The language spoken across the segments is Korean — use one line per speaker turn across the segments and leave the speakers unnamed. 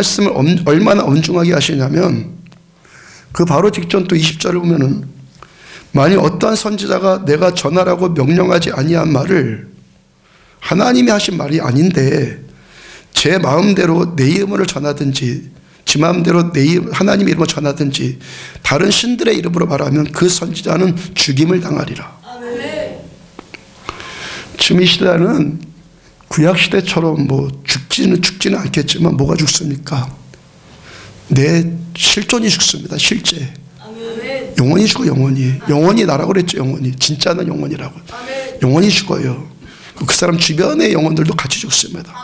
말씀을 얼마나 엄중하게 하시냐면 그 바로 직전 또 20절을 보면은 만일 어떠한 선지자가 내가 전하라고 명령하지 아니한 말을 하나님이 하신 말이 아닌데 제 마음대로 내 이름으로 전하든지 지 마음대로 하나님 이름으로 전하든지 다른 신들의 이름으로 말하면 그 선지자는 죽임을 당하리라. 지금 이 시대는 구약시대처럼 뭐 죽지는 않겠지만 뭐가 죽습니까? 내 실존이 죽습니다. 실제. 영원히 죽어. 영원히 나라고 그랬죠. 영원히. 진짜는 영원이라고. 영원히 죽어요. 그 사람 주변의 영혼들도 같이 죽습니다.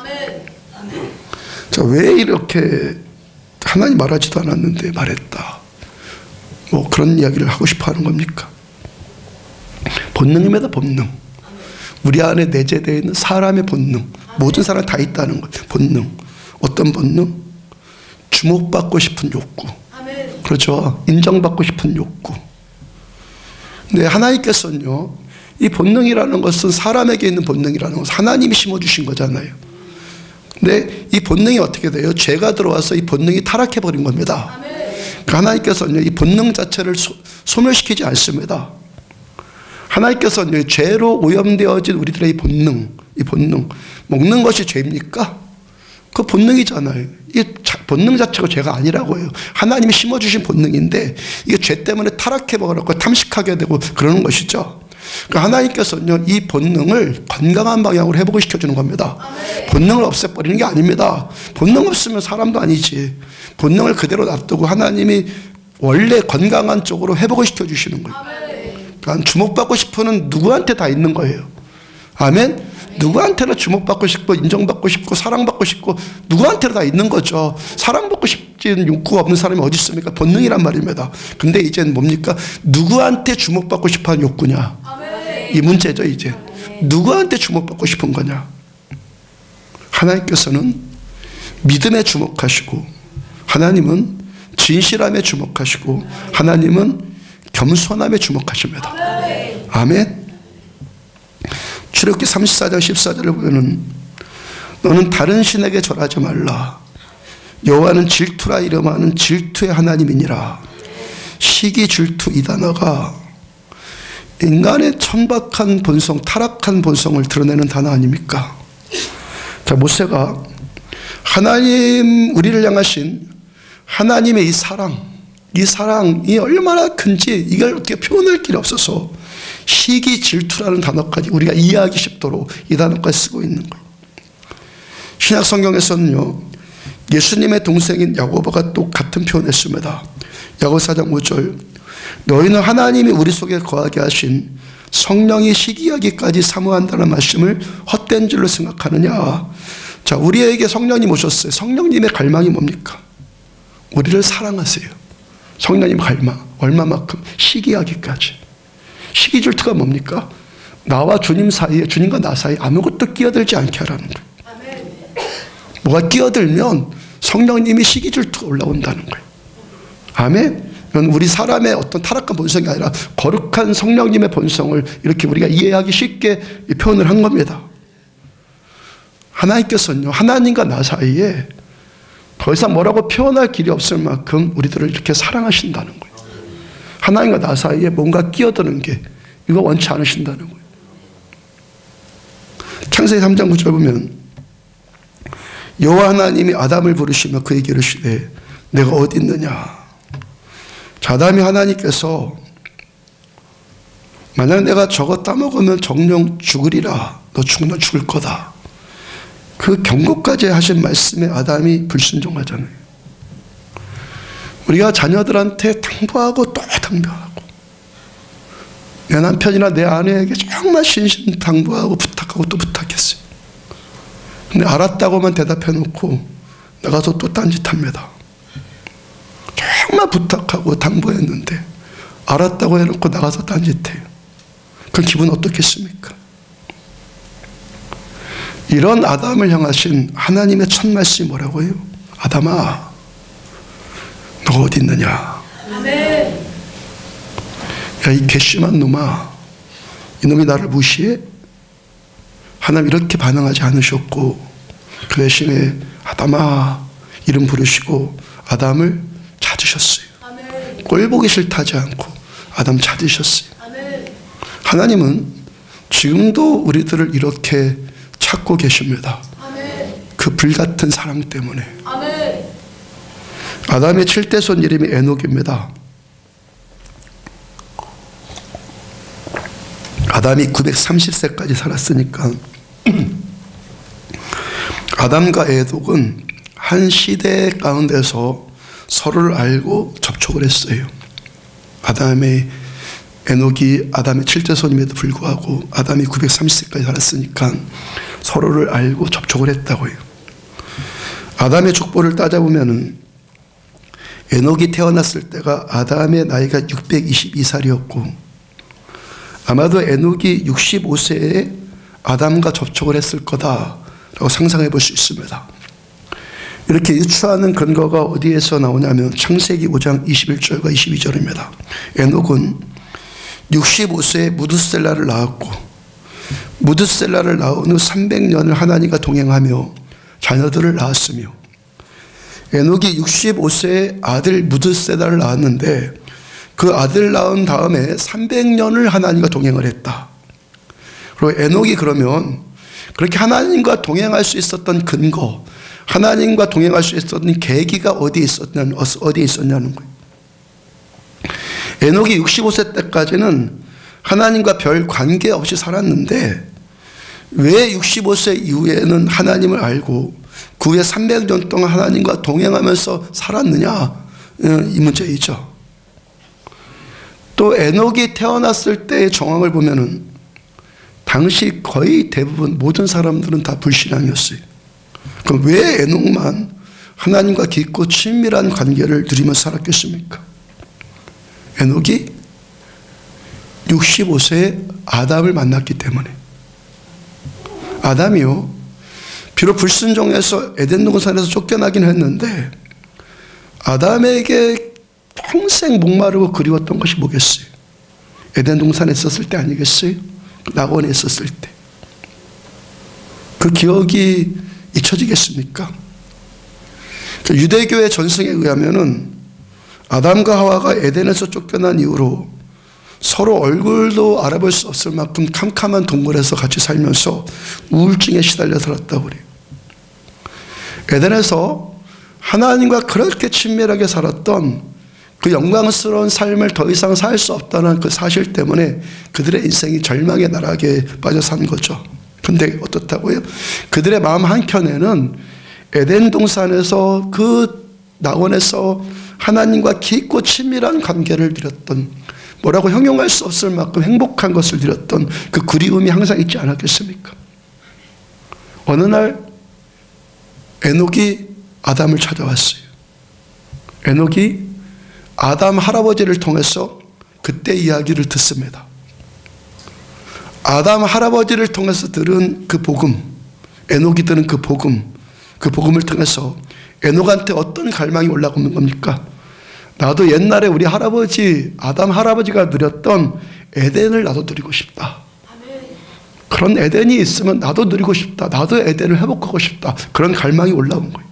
자, 왜 이렇게 하나님 말하지도 않았는데 말했다. 뭐 그런 이야기를 하고 싶어 하는 겁니까? 본능입니다. 본능. 우리 안에 내재되어 있는 사람의 본능. 모든 사람 다 있다는 것. 본능. 어떤 본능? 주목받고 싶은 욕구. 그렇죠. 인정받고 싶은 욕구. 근데 하나님께서는요, 이 본능이라는 것은 사람에게 있는 본능이라는 것은 하나님이 심어주신 거잖아요. 근데 이 본능이 어떻게 돼요? 죄가 들어와서 이 본능이 타락해버린 겁니다. 그러니까 하나님께서는 이 본능 자체를 소멸시키지 않습니다. 하나님께서는 죄로 오염되어진 우리들의 이 본능, 먹는 것이 죄입니까? 그 본능이잖아요. 이 본능 자체가 죄가 아니라고 해요. 하나님이 심어주신 본능인데 이게 죄 때문에 타락해버렸고 탐식하게 되고 그러는 것이죠. 그러니까 하나님께서는 이 본능을 건강한 방향으로 회복을 시켜주는 겁니다. 본능을 없애버리는 게 아닙니다. 본능 없으면 사람도 아니지. 본능을 그대로 놔두고 하나님이 원래 건강한 쪽으로 회복을 시켜주시는 거예요. 그러니까 주목받고 싶은 누구한테 다 있는 거예요. 아멘? 누구한테나 주목받고 싶고 인정받고 싶고 사랑받고 싶고 누구한테나 다 있는 거죠. 사랑받고 싶은 욕구가 없는 사람이 어디 있습니까? 본능이란 말입니다. 근데 이제는 뭡니까? 누구한테 주목받고 싶어하는 욕구냐? 이 문제죠. 이제 누구한테 주목받고 싶은 거냐? 하나님께서는 믿음에 주목하시고 하나님은 진실함에 주목하시고 하나님은 겸손함에 주목하십니다. 아멘. 출애굽기 34장 14절을 보면은 너는 다른 신에게 절하지 말라. 여호와는 질투라 이름하는 질투의 하나님이니라. 시기 질투 이 단어가 인간의 천박한 본성, 타락한 본성을 드러내는 단어 아닙니까? 자, 모세가 하나님 우리를 향하신 하나님의 이 사랑이 얼마나 큰지 이걸 어떻게 표현할 길이 없어서 시기 질투라는 단어까지 우리가 이해하기 쉽도록 이 단어까지 쓰고 있는 거예요. 신약 성경에서는요, 예수님의 동생인 야고보가 또 같은 표현을 했습니다. 야고보 4장 5절 너희는 하나님이 우리 속에 거하게 하신 성령이 시기하기까지 사모한다는 말씀을 헛된 줄로 생각하느냐. 자, 우리에게 성령님 오셨어요. 성령님의 갈망이 뭡니까? 우리를 사랑하세요. 성령님 갈망 얼마만큼? 시기하기까지. 시기 질투가 뭡니까? 나와 주님 사이에, 주님과 나 사이에 아무것도 끼어들지 않게 하라는 거예요. 뭐가 끼어들면 성령님이 시기 질투가 올라온다는 거예요. 아멘. 우리 사람의 어떤 타락한 본성이 아니라 거룩한 성령님의 본성을 이렇게 우리가 이해하기 쉽게 표현을 한 겁니다. 하나님께서는요, 하나님과 나 사이에 더 이상 뭐라고 표현할 길이 없을 만큼 우리들을 이렇게 사랑하신다는 거예요. 하나님과 나 사이에 뭔가 끼어드는 게 이거 원치 않으신다는 거예요. 창세기 3장 9절 보면 여호와 하나님이 아담을 부르시며 그에게 이르시되 내가 어디 있느냐. 자, 아담이 하나님께서 만약 내가 저거 따먹으면 정령 죽으리라. 너 죽으면 죽을 거다. 그 경고까지 하신 말씀에 아담이 불순종하잖아요. 우리가 자녀들한테 당부하고 또 당부하고 내 남편이나 내 아내에게 정말 신신 당부하고 부탁하고 또 부탁했어요. 근데 알았다고만 대답해 놓고 나가서 또 딴짓합니다. 정말 부탁하고 당부했는데 알았다고 해놓고 나가서 딴짓해요. 그 기분 어떻겠습니까? 이런 아담을 향하신 하나님의 첫 말씀이 뭐라고 해요? 아담아, 너 어디 있느냐? 아멘. 야, 이 괘씸한 놈아, 이놈이 나를 무시해? 하나님 이렇게 반응하지 않으셨고 그 대신에 아담아, 이름 부르시고 아담을 찾으셨어요. 꼴 보기 싫다지 않고 아담 찾으셨어요. 하나님은 지금도 우리들을 이렇게 찾고 계십니다. 그 불같은 사랑 때문에. 아담의 7대손 이름이 에녹입니다. 아담이 930세까지 살았으니까 아담과 에녹은 한 시대 가운데서 서로를 알고 접촉을 했어요. 에녹이 아담의 7대손임에도 불구하고 아담이 930세까지 살았으니까 서로를 알고 접촉을 했다고요. 아담의 족보를 따져보면은 에녹이 태어났을 때가 아담의 나이가 622살이었고 아마도 에녹이 65세에 아담과 접촉을 했을 거다라고 상상해 볼 수 있습니다. 이렇게 유추하는 근거가 어디에서 나오냐면 창세기 5장 21절과 22절입니다. 에녹은 65세에 무드셀라를 낳았고 무드셀라를 낳은 후 300년을 하나님과 동행하며 자녀들을 낳았으며 에녹이 65세에 아들 무드셀라를 낳았는데 그 아들 낳은 다음에 300년을 하나님과 동행을 했다. 그리고 에녹이 그러면 그렇게 하나님과 동행할 수 있었던 근거, 하나님과 동행할 수 있었던 계기가 어디에 있었냐는 거예요. 에녹이 65세 때까지는 하나님과 별 관계없이 살았는데 왜 65세 이후에는 하나님을 알고 그 후에 300년 동안 하나님과 동행하면서 살았느냐, 이 문제이죠. 또 에녹이 태어났을 때의 정황을 보면은 당시 거의 대부분 모든 사람들은 다 불신앙이었어요. 그럼 왜 에녹만 하나님과 깊고 친밀한 관계를 누리면서 살았겠습니까? 에녹이 65세에 아담을 만났기 때문에. 아담이요, 비록 불순종해서 에덴 동산에서 쫓겨나긴 했는데 아담에게 평생 목마르고 그리웠던 것이 뭐겠어요? 에덴 동산에 있었을 때 아니겠어요? 낙원에 있었을 때. 그 기억이 잊혀지겠습니까? 유대교의 전승에 의하면은 아담과 하와가 에덴에서 쫓겨난 이후로 서로 얼굴도 알아볼 수 없을 만큼 캄캄한 동굴에서 같이 살면서 우울증에 시달려 살았다고 그래요. 에덴에서 하나님과 그렇게 친밀하게 살았던 그 영광스러운 삶을 더 이상 살 수 없다는 그 사실 때문에 그들의 인생이 절망의 나락에 빠져 산 거죠. 근데 어떻다고요? 그들의 마음 한켠에는 에덴 동산에서 그 낙원에서 하나님과 깊고 친밀한 관계를 누렸던, 뭐라고 형용할 수 없을 만큼 행복한 것을 누렸던 그 그리움이 항상 있지 않았겠습니까? 어느 날 에녹이 아담을 찾아왔어요. 에녹이 아담 할아버지를 통해서 그때 이야기를 듣습니다. 아담 할아버지를 통해서 들은 그 복음, 에녹이 들은 그 복음을 통해서 에녹한테 어떤 갈망이 올라오는 겁니까? 나도 옛날에 우리 할아버지, 아담 할아버지가 누렸던 에덴을 나도 누리고 싶다. 그런 에덴이 있으면 나도 누리고 싶다. 나도 에덴을 회복하고 싶다. 그런 갈망이 올라온 거예요.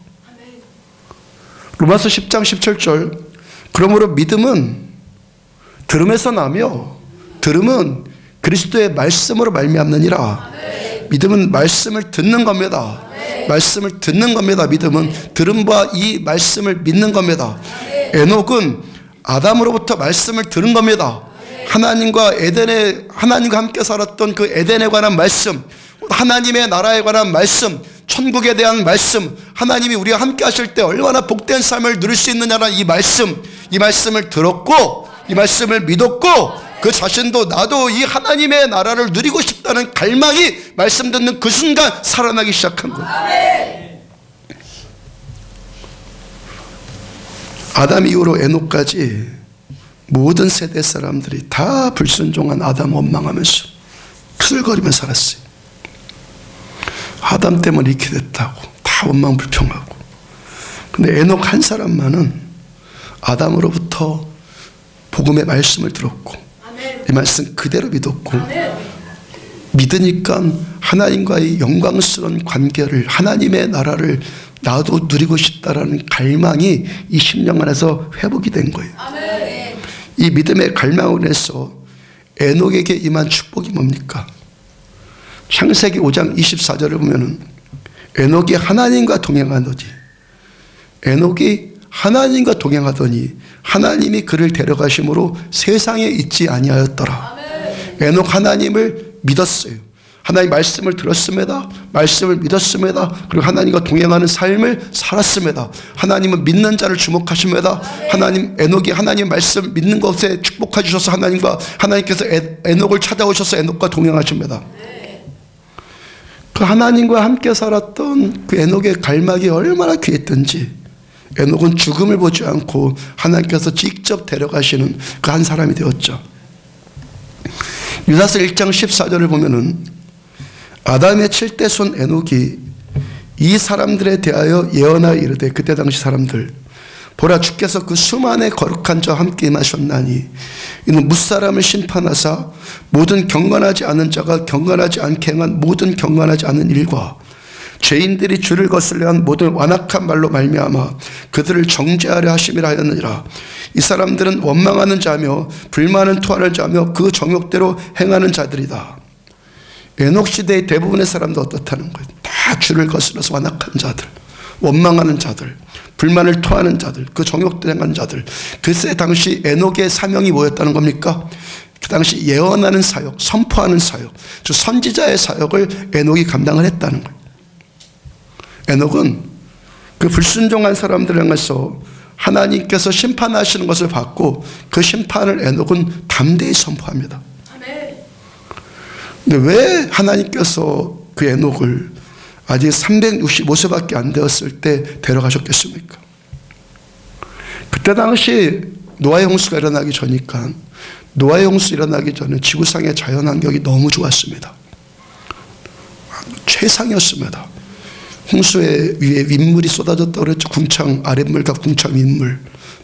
로마서 10장 17절, 그러므로 믿음은 들음에서 나며 들음은 그리스도의 말씀으로 말미암느니라. 믿음은 말씀을 듣는 겁니다. 말씀을 듣는 겁니다. 믿음은 들음과 이 말씀을 믿는 겁니다. 에녹은 아담으로부터 말씀을 들은 겁니다. 하나님과 함께 살았던 그 에덴에 관한 말씀, 하나님의 나라에 관한 말씀, 천국에 대한 말씀, 하나님이 우리와 함께 하실 때 얼마나 복된 삶을 누릴 수 있느냐는 이 말씀을 들었고, 이 말씀을 믿었고, 그 자신도 나도 이 하나님의 나라를 누리고 싶다는 갈망이 말씀 듣는 그 순간 살아나기 시작한 거예요. 아담 이후로 에녹까지 모든 세대 사람들이 다 불순종한 아담 원망하면서 투덜거리면서 살았어요. 아담 때문에 이렇게 됐다고 다 원망불평하고. 근데 에녹 한 사람만은 아담으로부터 복음의 말씀을 들었고 이 말씀 그대로 믿었고 믿으니까 하나님과의 영광스러운 관계를, 하나님의 나라를 나도 누리고 싶다라는 갈망이 이 10년 안에서 회복이 된 거예요. 이 믿음의 갈망으로 인해서 에녹에게 임한 축복이 뭡니까? 창세기 5장 24절을 보면은 에녹이 하나님과 동행하더니 에녹이 하나님과 동행하더니 하나님이 그를 데려가심으로 세상에 있지 아니하였더라. 에녹 하나님을 믿었어요. 하나님 말씀을 들었습니다. 말씀을 믿었습니다. 그리고 하나님과 동행하는 삶을 살았습니다. 하나님은 믿는 자를 주목하십니다. 하나님, 에녹이 하나님 말씀 믿는 것에 축복해 주셔서 하나님께서 에녹을 찾아오셔서 에녹과 동행하십니다. 그 하나님과 함께 살았던 그 에녹의 갈망이 얼마나 귀했던지 에녹은 죽음을 보지 않고 하나님께서 직접 데려가시는 그 한 사람이 되었죠. 유다서 1장 14절을 보면은 아담의 7대 손 에녹이 이 사람들에 대하여 예언하여 이르되, 그때 당시 사람들, 보라 주께서 그 수많은 거룩한 자와 함께 임하셨나니 이는 무사람을 심판하사 모든 경건하지 않은 자가 경건하지 않게 행한 모든 경건하지 않은 일과 죄인들이 주를 거슬려 한 모든 완악한 말로 말미암아 그들을 정죄하려 하심이라 하였느니라. 이 사람들은 원망하는 자며 불만을 토하는 자며 그 정욕대로 행하는 자들이다. 에녹 시대의 대부분의 사람도 어떻다는 거예요? 다 주를 거슬러서 완악한 자들, 원망하는 자들, 불만을 토하는 자들, 그 정욕대로 행하는 자들. 그때 당시 에녹의 사명이 뭐였다는 겁니까? 그 당시 예언하는 사역, 선포하는 사역, 즉 선지자의 사역을 에녹이 감당을 했다는 거예요. 에녹은 그 불순종한 사람들을 향해서 하나님께서 심판하시는 것을 받고 그 심판을 에녹은 담대히 선포합니다. 근데 왜 하나님께서 그 에녹을 아직 365세밖에 안 되었을 때 데려가셨겠습니까? 그때 당시 노아의 홍수가 일어나기 전이니까, 노아의 홍수 일어나기 전에 지구상의 자연환경이 너무 좋았습니다. 최상이었습니다. 홍수에 위에 윗물이 쏟아졌다고 그랬죠. 궁창 아랫물과 궁창 윗물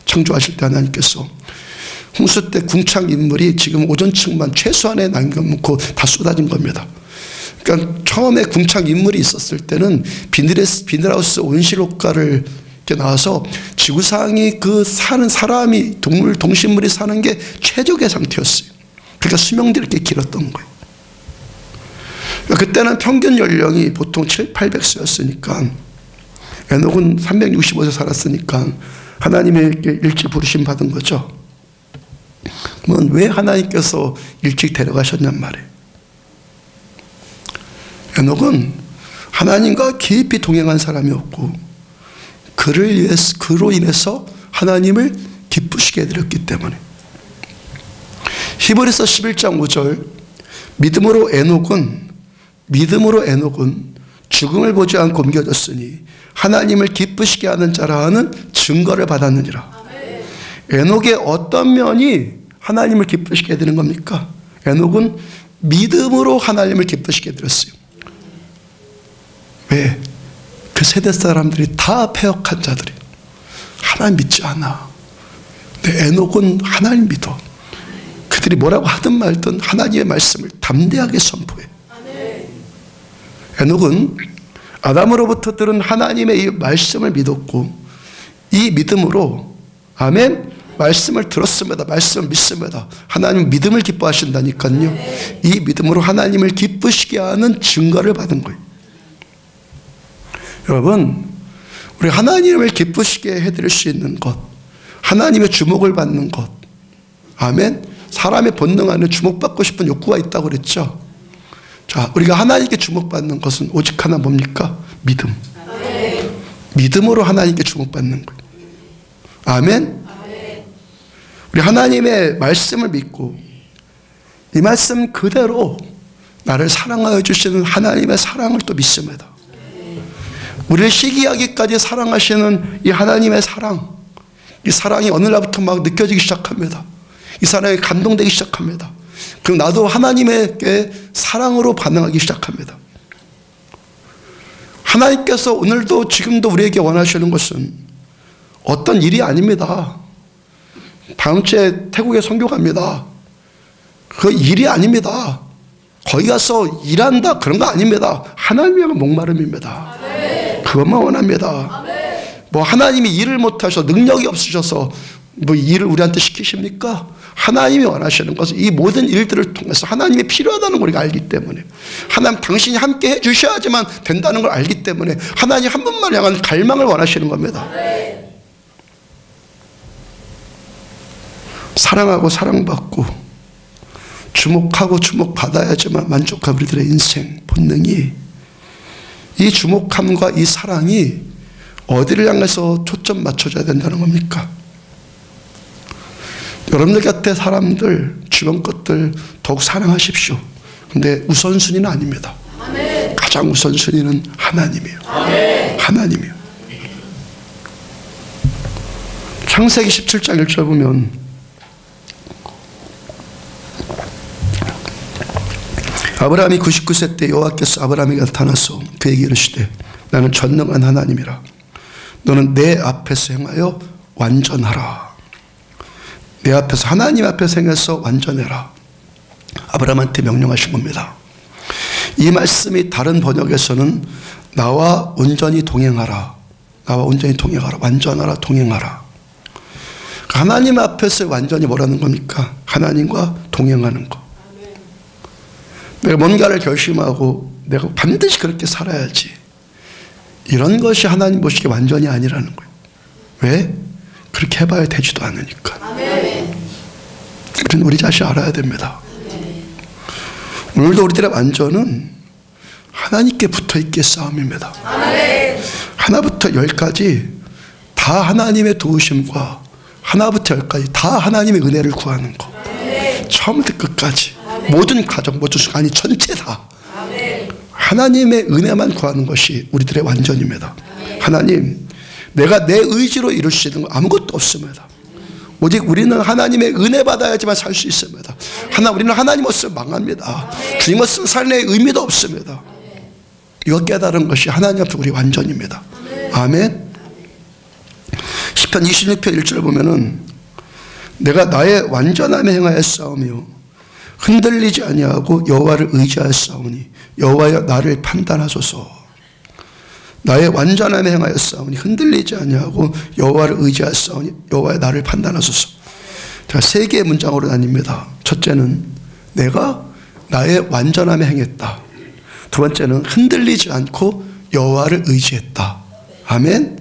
창조하실 때 하나님께서 홍수 때 궁창 윗물이 지금 오존층만 최소한의 남겨놓고 다 쏟아진 겁니다. 그러니까 처음에 궁창 윗물이 있었을 때는 비닐하우스 온실 효과를 이렇게 나와서 지구상이 그 사는 사람이 동물 동식물이 사는 게 최적의 상태였어요. 그러니까 수명들이 이렇게 길었던 거예요. 그때는 평균 연령이 보통 700~800세였으니까 에녹은 365세 살았으니까 하나님의 일찍 부르심 받은 거죠. 그러면 왜 하나님께서 일찍 데려가셨냔 말이에요. 에녹은 하나님과 깊이 동행한 사람이었고 그로 인해서 하나님을 기쁘시게 해드렸기 때문에. 히브리서 11장 5절, 믿음으로 에녹은 죽음을 보지 않고 옮겨졌으니 하나님을 기쁘시게 하는 자라 하는 증거를 받았느니라. 에녹의 어떤 면이 하나님을 기쁘시게 해드리는 겁니까? 에녹은 믿음으로 하나님을 기쁘시게 해드렸어요. 왜? 그 세대 사람들이 다 패역한 자들이 하나님 믿지 않아. 근데 에녹은 하나님 믿어. 그들이 뭐라고 하든 말든 하나님의 말씀을 담대하게 선포해. 에녹은 아담으로부터 들은 하나님의 이 말씀을 믿었고 이 믿음으로 아멘 말씀을 들었습니다. 말씀을 믿습니다. 하나님 믿음을 기뻐하신다니까요. 이 믿음으로 하나님을 기쁘시게 하는 증거를 받은 거예요. 여러분, 우리 하나님을 기쁘시게 해드릴 수 있는 것, 하나님의 주목을 받는 것, 아멘. 사람의 본능 안에 주목받고 싶은 욕구가 있다고 그랬죠. 자, 우리가 하나님께 주목받는 것은 오직 하나 뭡니까? 믿음. 믿음으로 하나님께 주목받는 거예요. 아멘. 우리 하나님의 말씀을 믿고 이 말씀 그대로 나를 사랑하여 주시는 하나님의 사랑을 또 믿습니다. 우리를 시기하기까지 사랑하시는 이 하나님의 사랑, 이 사랑이 어느 날부터 막 느껴지기 시작합니다. 이 사랑에 감동되기 시작합니다. 그럼 나도 하나님에게 사랑으로 반응하기 시작합니다. 하나님께서 오늘도 지금도 우리에게 원하시는 것은 어떤 일이 아닙니다. 다음 주에 태국에 선교 갑니다. 그 일이 아닙니다. 거기 가서 일한다 그런 거 아닙니다. 하나님의 목마름입니다. 그것만 원합니다. 뭐 하나님이 일을 못하셔서 능력이 없으셔서 뭐 일을 우리한테 시키십니까? 하나님이 원하시는 것은 이 모든 일들을 통해서 하나님이 필요하다는 걸 우리가 알기 때문에, 하나님 당신이 함께 해주셔야지만 된다는 걸 알기 때문에 하나님 한 분만 향한 갈망을 원하시는 겁니다. 사랑하고 사랑받고 주목하고 주목받아야지만 만족한 우리들의 인생 본능이, 이 주목함과 이 사랑이 어디를 향해서 초점 맞춰줘야 된다는 겁니까? 여러분들 곁에 사람들, 주변 것들 더욱 사랑하십시오. 근데 우선순위는 아닙니다. 가장 우선순위는 하나님이에요. 하나님이에요. 창세기 17장 1절 보면 아브라함이 99세 때 여호와께서 아브라함에게 나타나서 그에게 이르시되 나는 전능한 하나님이라. 너는 내 앞에서 행하여 완전하라. 내 앞에서, 하나님 앞에서 행해서 완전해라. 아브라함한테 명령하신 겁니다. 이 말씀이 다른 번역에서는 나와 온전히 동행하라, 나와 온전히 동행하라, 완전하라, 동행하라. 하나님 앞에서 완전히 뭐라는 겁니까? 하나님과 동행하는 거. 내가 뭔가를 결심하고 내가 반드시 그렇게 살아야지, 이런 것이 하나님 보시기에 완전이 아니라는 거예요. 왜? 그렇게 해봐야 되지도 않으니까. 우리는 우리 자신 알아야 됩니다. 오늘도 우리들의 완전은 하나님께 붙어있기의 싸움입니다. 하나부터 열까지 다 하나님의 도우심과, 하나부터 열까지 다 하나님의 은혜를 구하는 거. 처음부터 끝까지 모든 과정, 모든 순간, 아니 전체 다 하나님의 은혜만 구하는 것이 우리들의 완전입니다. 하나님, 내가 내 의지로 이룰 수 있는 건 아무것도 없습니다. 오직 우리는 하나님의 은혜 받아야지만 살 수 있습니다. 우리는 하나님 없으면 망합니다. 주님 없으면 삶의 의미도 없습니다. 이거 깨달은 것이 하나님 앞에 우리 완전입니다. 아멘. 시편 26편 1절 보면은 내가 나의 완전함에 행하여 싸우며 흔들리지 아니하고 여호와를 의지하여 싸우니 여호와여 나를 판단하소서. 나의 완전함에 행하여 싸우니 흔들리지 아니하고 여호와를 의지하여 싸우니 여호와여 나를 판단하소서. 제가 세 개의 문장으로 나뉩니다. 첫째는 내가 나의 완전함에 행했다. 두 번째는 흔들리지 않고 여호와를 의지했다. 아멘.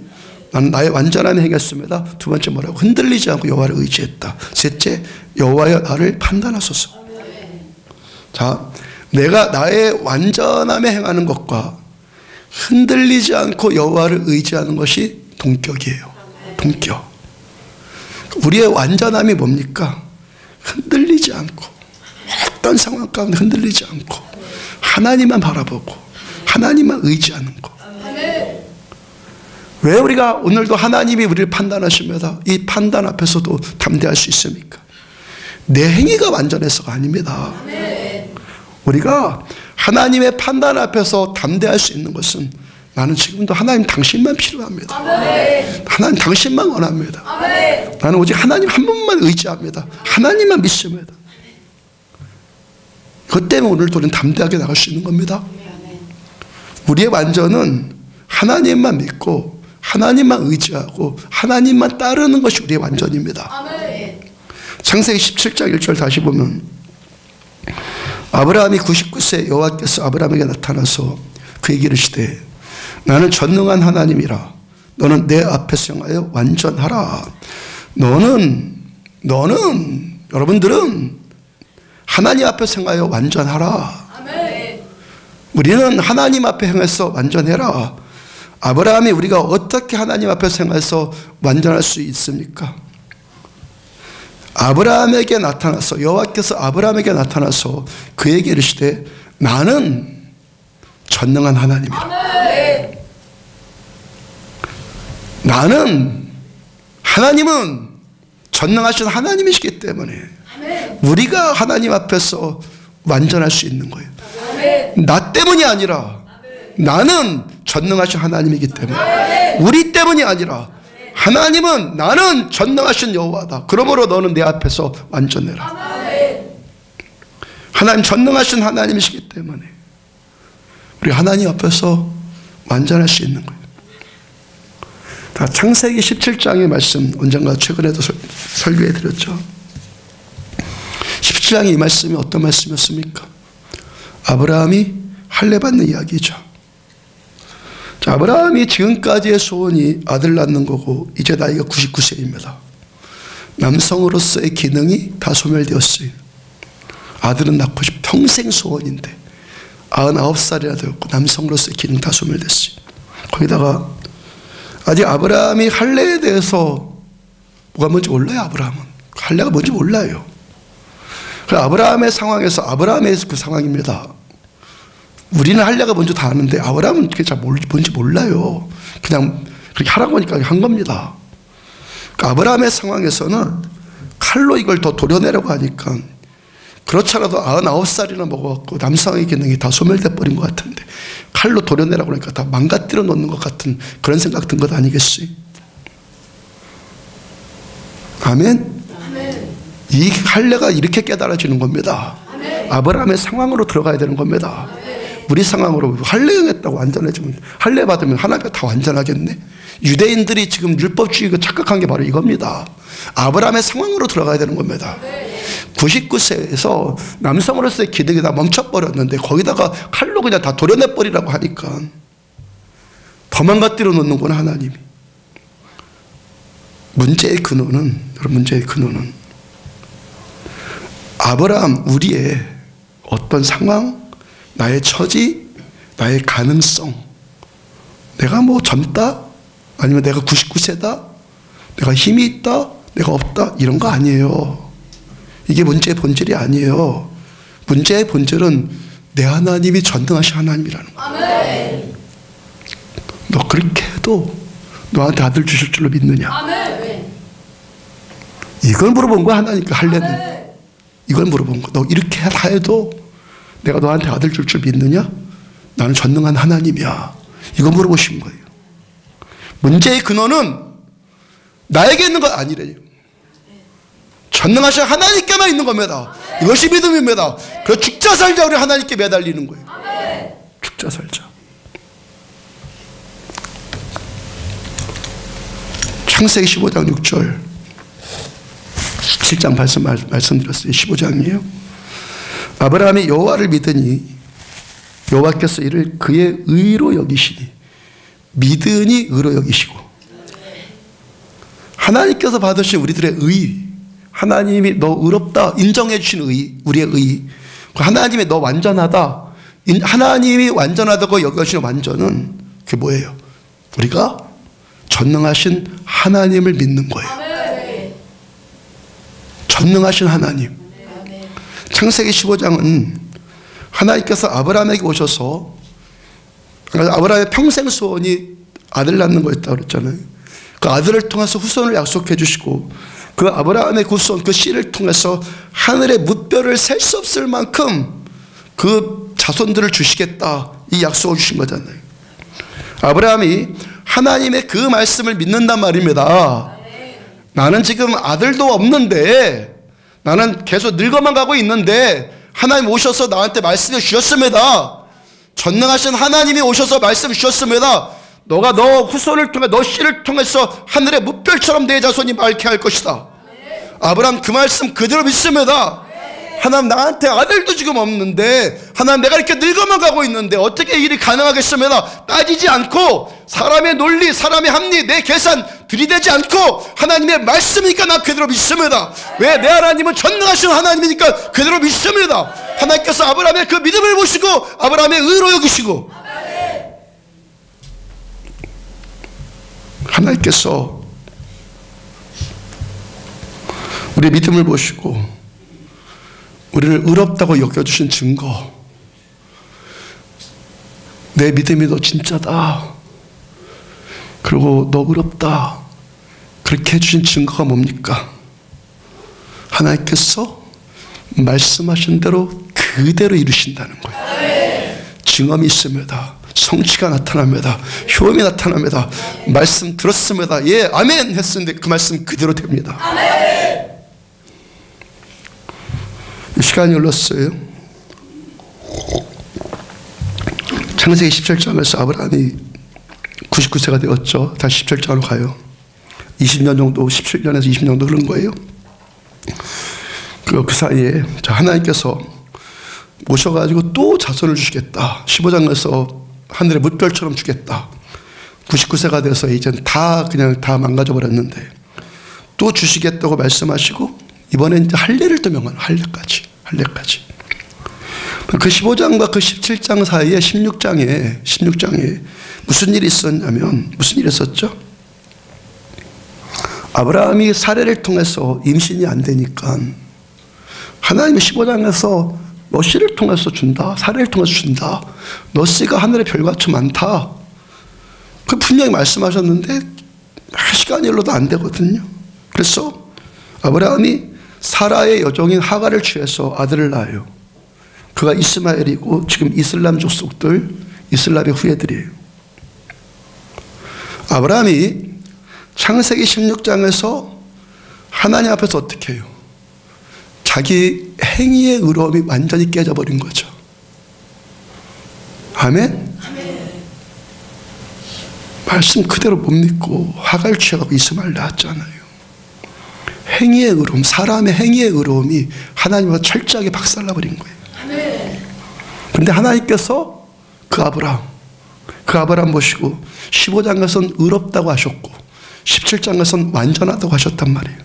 나는 나의 완전함에 행했습니다. 두 번째 뭐라고? 흔들리지 않고 여호와를 의지했다. 셋째, 여호와여 나를 판단하소서. 자, 내가 나의 완전함에 행하는 것과 흔들리지 않고 여호와를 의지하는 것이 동격이에요. 동격. 우리의 완전함이 뭡니까? 흔들리지 않고, 어떤 상황 가운데 흔들리지 않고 하나님만 바라보고 하나님만 의지하는 것. 왜 우리가 오늘도 하나님이 우리를 판단하십니다. 이 판단 앞에서도 담대할 수 있습니까? 내 행위가 완전해서가 아닙니다. 우리가 하나님의 판단 앞에서 담대할 수 있는 것은 나는 지금도 하나님 당신만 필요합니다. 하나님 당신만 원합니다. 나는 오직 하나님 한 분만 의지합니다. 하나님만 믿습니다. 그것 때문에 오늘도 우리는 담대하게 나갈 수 있는 겁니다. 우리의 완전은 하나님만 믿고 하나님만 의지하고 하나님만 따르는 것이 우리의 완전입니다. 창세기 17장 1절 다시 보면 아브라함이 99세 여호와께서 아브라함에게 나타나서 그에게 이르시되 나는 전능한 하나님이라. 너는 내 앞에서 행하여 완전하라. 너는 여러분들은 하나님 앞에서 행하여 완전하라. 우리는 하나님 앞에 행해서 완전해라. 아브라함이 우리가 어떻게 하나님 앞에서 행해서 완전할 수 있습니까? 아브라함에게 나타나서, 여호와께서 아브라함에게 나타나서 그에게 이르시되 나는 전능한 하나님이라. 하나님은 전능하신 하나님이시기 때문에 우리가 하나님 앞에서 완전할 수 있는 거예요. 나 때문이 아니라, 나는 전능하신 하나님이기 때문에, 우리 때문이 아니라 하나님은 나는 전능하신 여호와다. 그러므로 너는 내 앞에서 완전해라. 하나님 전능하신 하나님이시기 때문에 우리 하나님 앞에서 완전할 수 있는 거예요. 창세기 17장의 말씀 언젠가 최근에도 설교해 드렸죠. 17장의 이 말씀이 어떤 말씀이었습니까? 아브라함이 할례 받는 이야기죠. 자, 아브라함이 지금까지의 소원이 아들 낳는 거고 이제 나이가 99세입니다. 남성으로서의 기능이 다 소멸되었어요. 아들은 낳고 싶 평생 소원인데 99살이나 되었고 남성으로서의 기능 다 소멸됐어요. 거기다가 아직 아브라함이 할례에 대해서 뭐가 뭔지 몰라요. 아브라함은 할례가 뭔지 몰라요. 아브라함의 상황에서 아브라함의 그 상황입니다. 우리는 할례가 뭔지 다 아는데 아브라함은 그게 잘 뭔지 몰라요. 그냥 그렇게 하라고 하니까 한 겁니다. 그러니까 아브라함의 상황에서는 칼로 이걸 더 도려내려고 하니까 그렇지 않아도 99살이나 먹어갖고 남성의 기능이 다 소멸돼 버린 것 같은데 칼로 도려내라고 하니까 다 망가뜨려 놓는 것 같은 그런 생각 든 것 아니겠어요? 아멘? 이 할례가 이렇게 깨달아지는 겁니다. 아브라함의 상황으로 들어가야 되는 겁니다. 우리 상황으로 할례했다고 완전해지면 할례 받으면 하나가 다 완전하겠네. 유대인들이 지금 율법주의가 착각한 게 바로 이겁니다. 아브라함의 상황으로 들어가야 되는 겁니다. 99세에서 남성으로서의 기능이 다 멈춰버렸는데 거기다가 칼로 그냥 다 도려내버리라고 하니까 더 망가뜨려 놓는구나 하나님이. 문제의 근원은 여러분 문제의 근원은 아브라함 우리의 어떤 상황, 나의 처지, 나의 가능성, 내가 뭐 젊다 아니면 내가 99세다 내가 힘이 있다 내가 없다 이런 거 아니에요. 이게 문제의 본질이 아니에요. 문제의 본질은 내 하나님이 전능하신 하나님이라는 거예요. 너 그렇게 해도 너한테 아들 주실 줄로 믿느냐? 이걸 물어본 거야 하나님께 할례는. 이걸 물어본 거. 너 이렇게 다 해도 내가 너한테 아들 줄 줄 믿느냐? 나는 전능한 하나님이야. 이거 물어보신 거예요. 문제의 근원은 나에게 있는 거 아니래요. 전능하신 하나님께만 있는 겁니다. 이것이 믿음입니다. 그래서 죽자 살자 우리 하나님께 매달리는 거예요. 죽자 살자. 창세기 15장 6절 7장 말씀드렸어요. 15장이에요. 아브라함이 여호와를 믿으니 여호와께서 이를 그의 의로 여기시니 믿으니 의로 여기시고 하나님께서 받으신 우리들의 의 하나님이 너 의롭다 인정해 주신 의 우리의 의 하나님이 너 완전하다 하나님이 완전하다고 여겨주신 완전은 그게 뭐예요? 우리가 전능하신 하나님을 믿는 거예요. 전능하신 하나님. 창세기 15장은 하나님께서 아브라함에게 오셔서 아브라함의 평생 소원이 아들 낳는 거였다고 그랬잖아요. 그 아들을 통해서 후손을 약속해 주시고 그 아브라함의 후손 그 씨를 통해서 하늘의 뭇별을 셀 수 없을 만큼 그 자손들을 주시겠다 이 약속을 주신 거잖아요. 아브라함이 하나님의 그 말씀을 믿는단 말입니다. 나는 지금 아들도 없는데 나는 계속 늙어만 가고 있는데 하나님 오셔서 나한테 말씀해 주셨습니다. 전능하신 하나님이 오셔서 말씀 주셨습니다. 너가 너 후손을 통해 너 씨를 통해서 하늘의 뭇별처럼 내 자손이 맑게 할 것이다. 아브라함 그 말씀 그대로 믿습니다. 하나님 나한테 아들도 지금 없는데 하나님 내가 이렇게 늙어만 가고 있는데 어떻게 일이 가능하겠습니다. 따지지 않고 사람의 논리 사람의 합리 내 계산 들이대지 않고 하나님의 말씀이니까 나 그대로 믿습니다. 왜? 내 하나님은 전능하신 하나님이니까 그대로 믿습니다. 하나님께서 아브라함의 그 믿음을 보시고 아브라함의 의로 여기시고 하나님께서 우리의 믿음을 보시고 우리를 의롭다고 여겨주신 증거 내 믿음이 너 진짜다 그리고 너 의롭다 그렇게 해주신 증거가 뭡니까? 하나님께서 말씀하신 대로 그대로 이루신다는 거예요. 증언이 있습니다. 성취가 나타납니다. 효험이 나타납니다. 말씀 들었습니다. 예 아멘 했었는데 그 말씀 그대로 됩니다. 아멘. 시간이 흘렀어요. 창세기 17장에서 아브라함이 99세가 되었죠. 다시 17장으로 가요. 20년 정도, 17년에서 20년 정도 흐른 거예요. 그 사이에 하나님께서 모셔가지고 또 자손을 주시겠다. 15장에서 하늘의 물결처럼 주겠다. 99세가 돼서 이젠 그냥 다 망가져 버렸는데 또 주시겠다고 말씀하시고 이번엔 이제 할례를 또 명하는 할례까지. 그 15장과 그 17장 사이에 16장에 무슨 일이 있었냐면 무슨 일이 있었죠? 아브라함이 사례를 통해서 임신이 안 되니까 하나님이 15장에서 너 씨를 통해서 준다. 사례를 통해서 준다. 너 씨가 하늘의 별같이 많다. 그 분명히 말씀하셨는데 시간이 흘러도 안 되거든요. 그래서 아브라함이 사라의 여종인 하갈을 취해서 아들을 낳아요. 그가 이스마엘이고 지금 이슬람 족속들, 이슬람의 후예들이에요. 아브라함이 창세기 16장에서 하나님 앞에서 어떻게 해요? 자기 행위의 의로움이 완전히 깨져버린 거죠. 아멘? 말씀 그대로 못 믿고 하갈 취하고 이스마엘 낳았잖아요. 행위의 의로움, 사람의 행위의 의로움이 하나님과 철저하게 박살나버린 거예요. 그런데 하나님께서 그 아브라함 보시고 15장에서는 의롭다고 하셨고 17장에서는 완전하다고 하셨단 말이에요.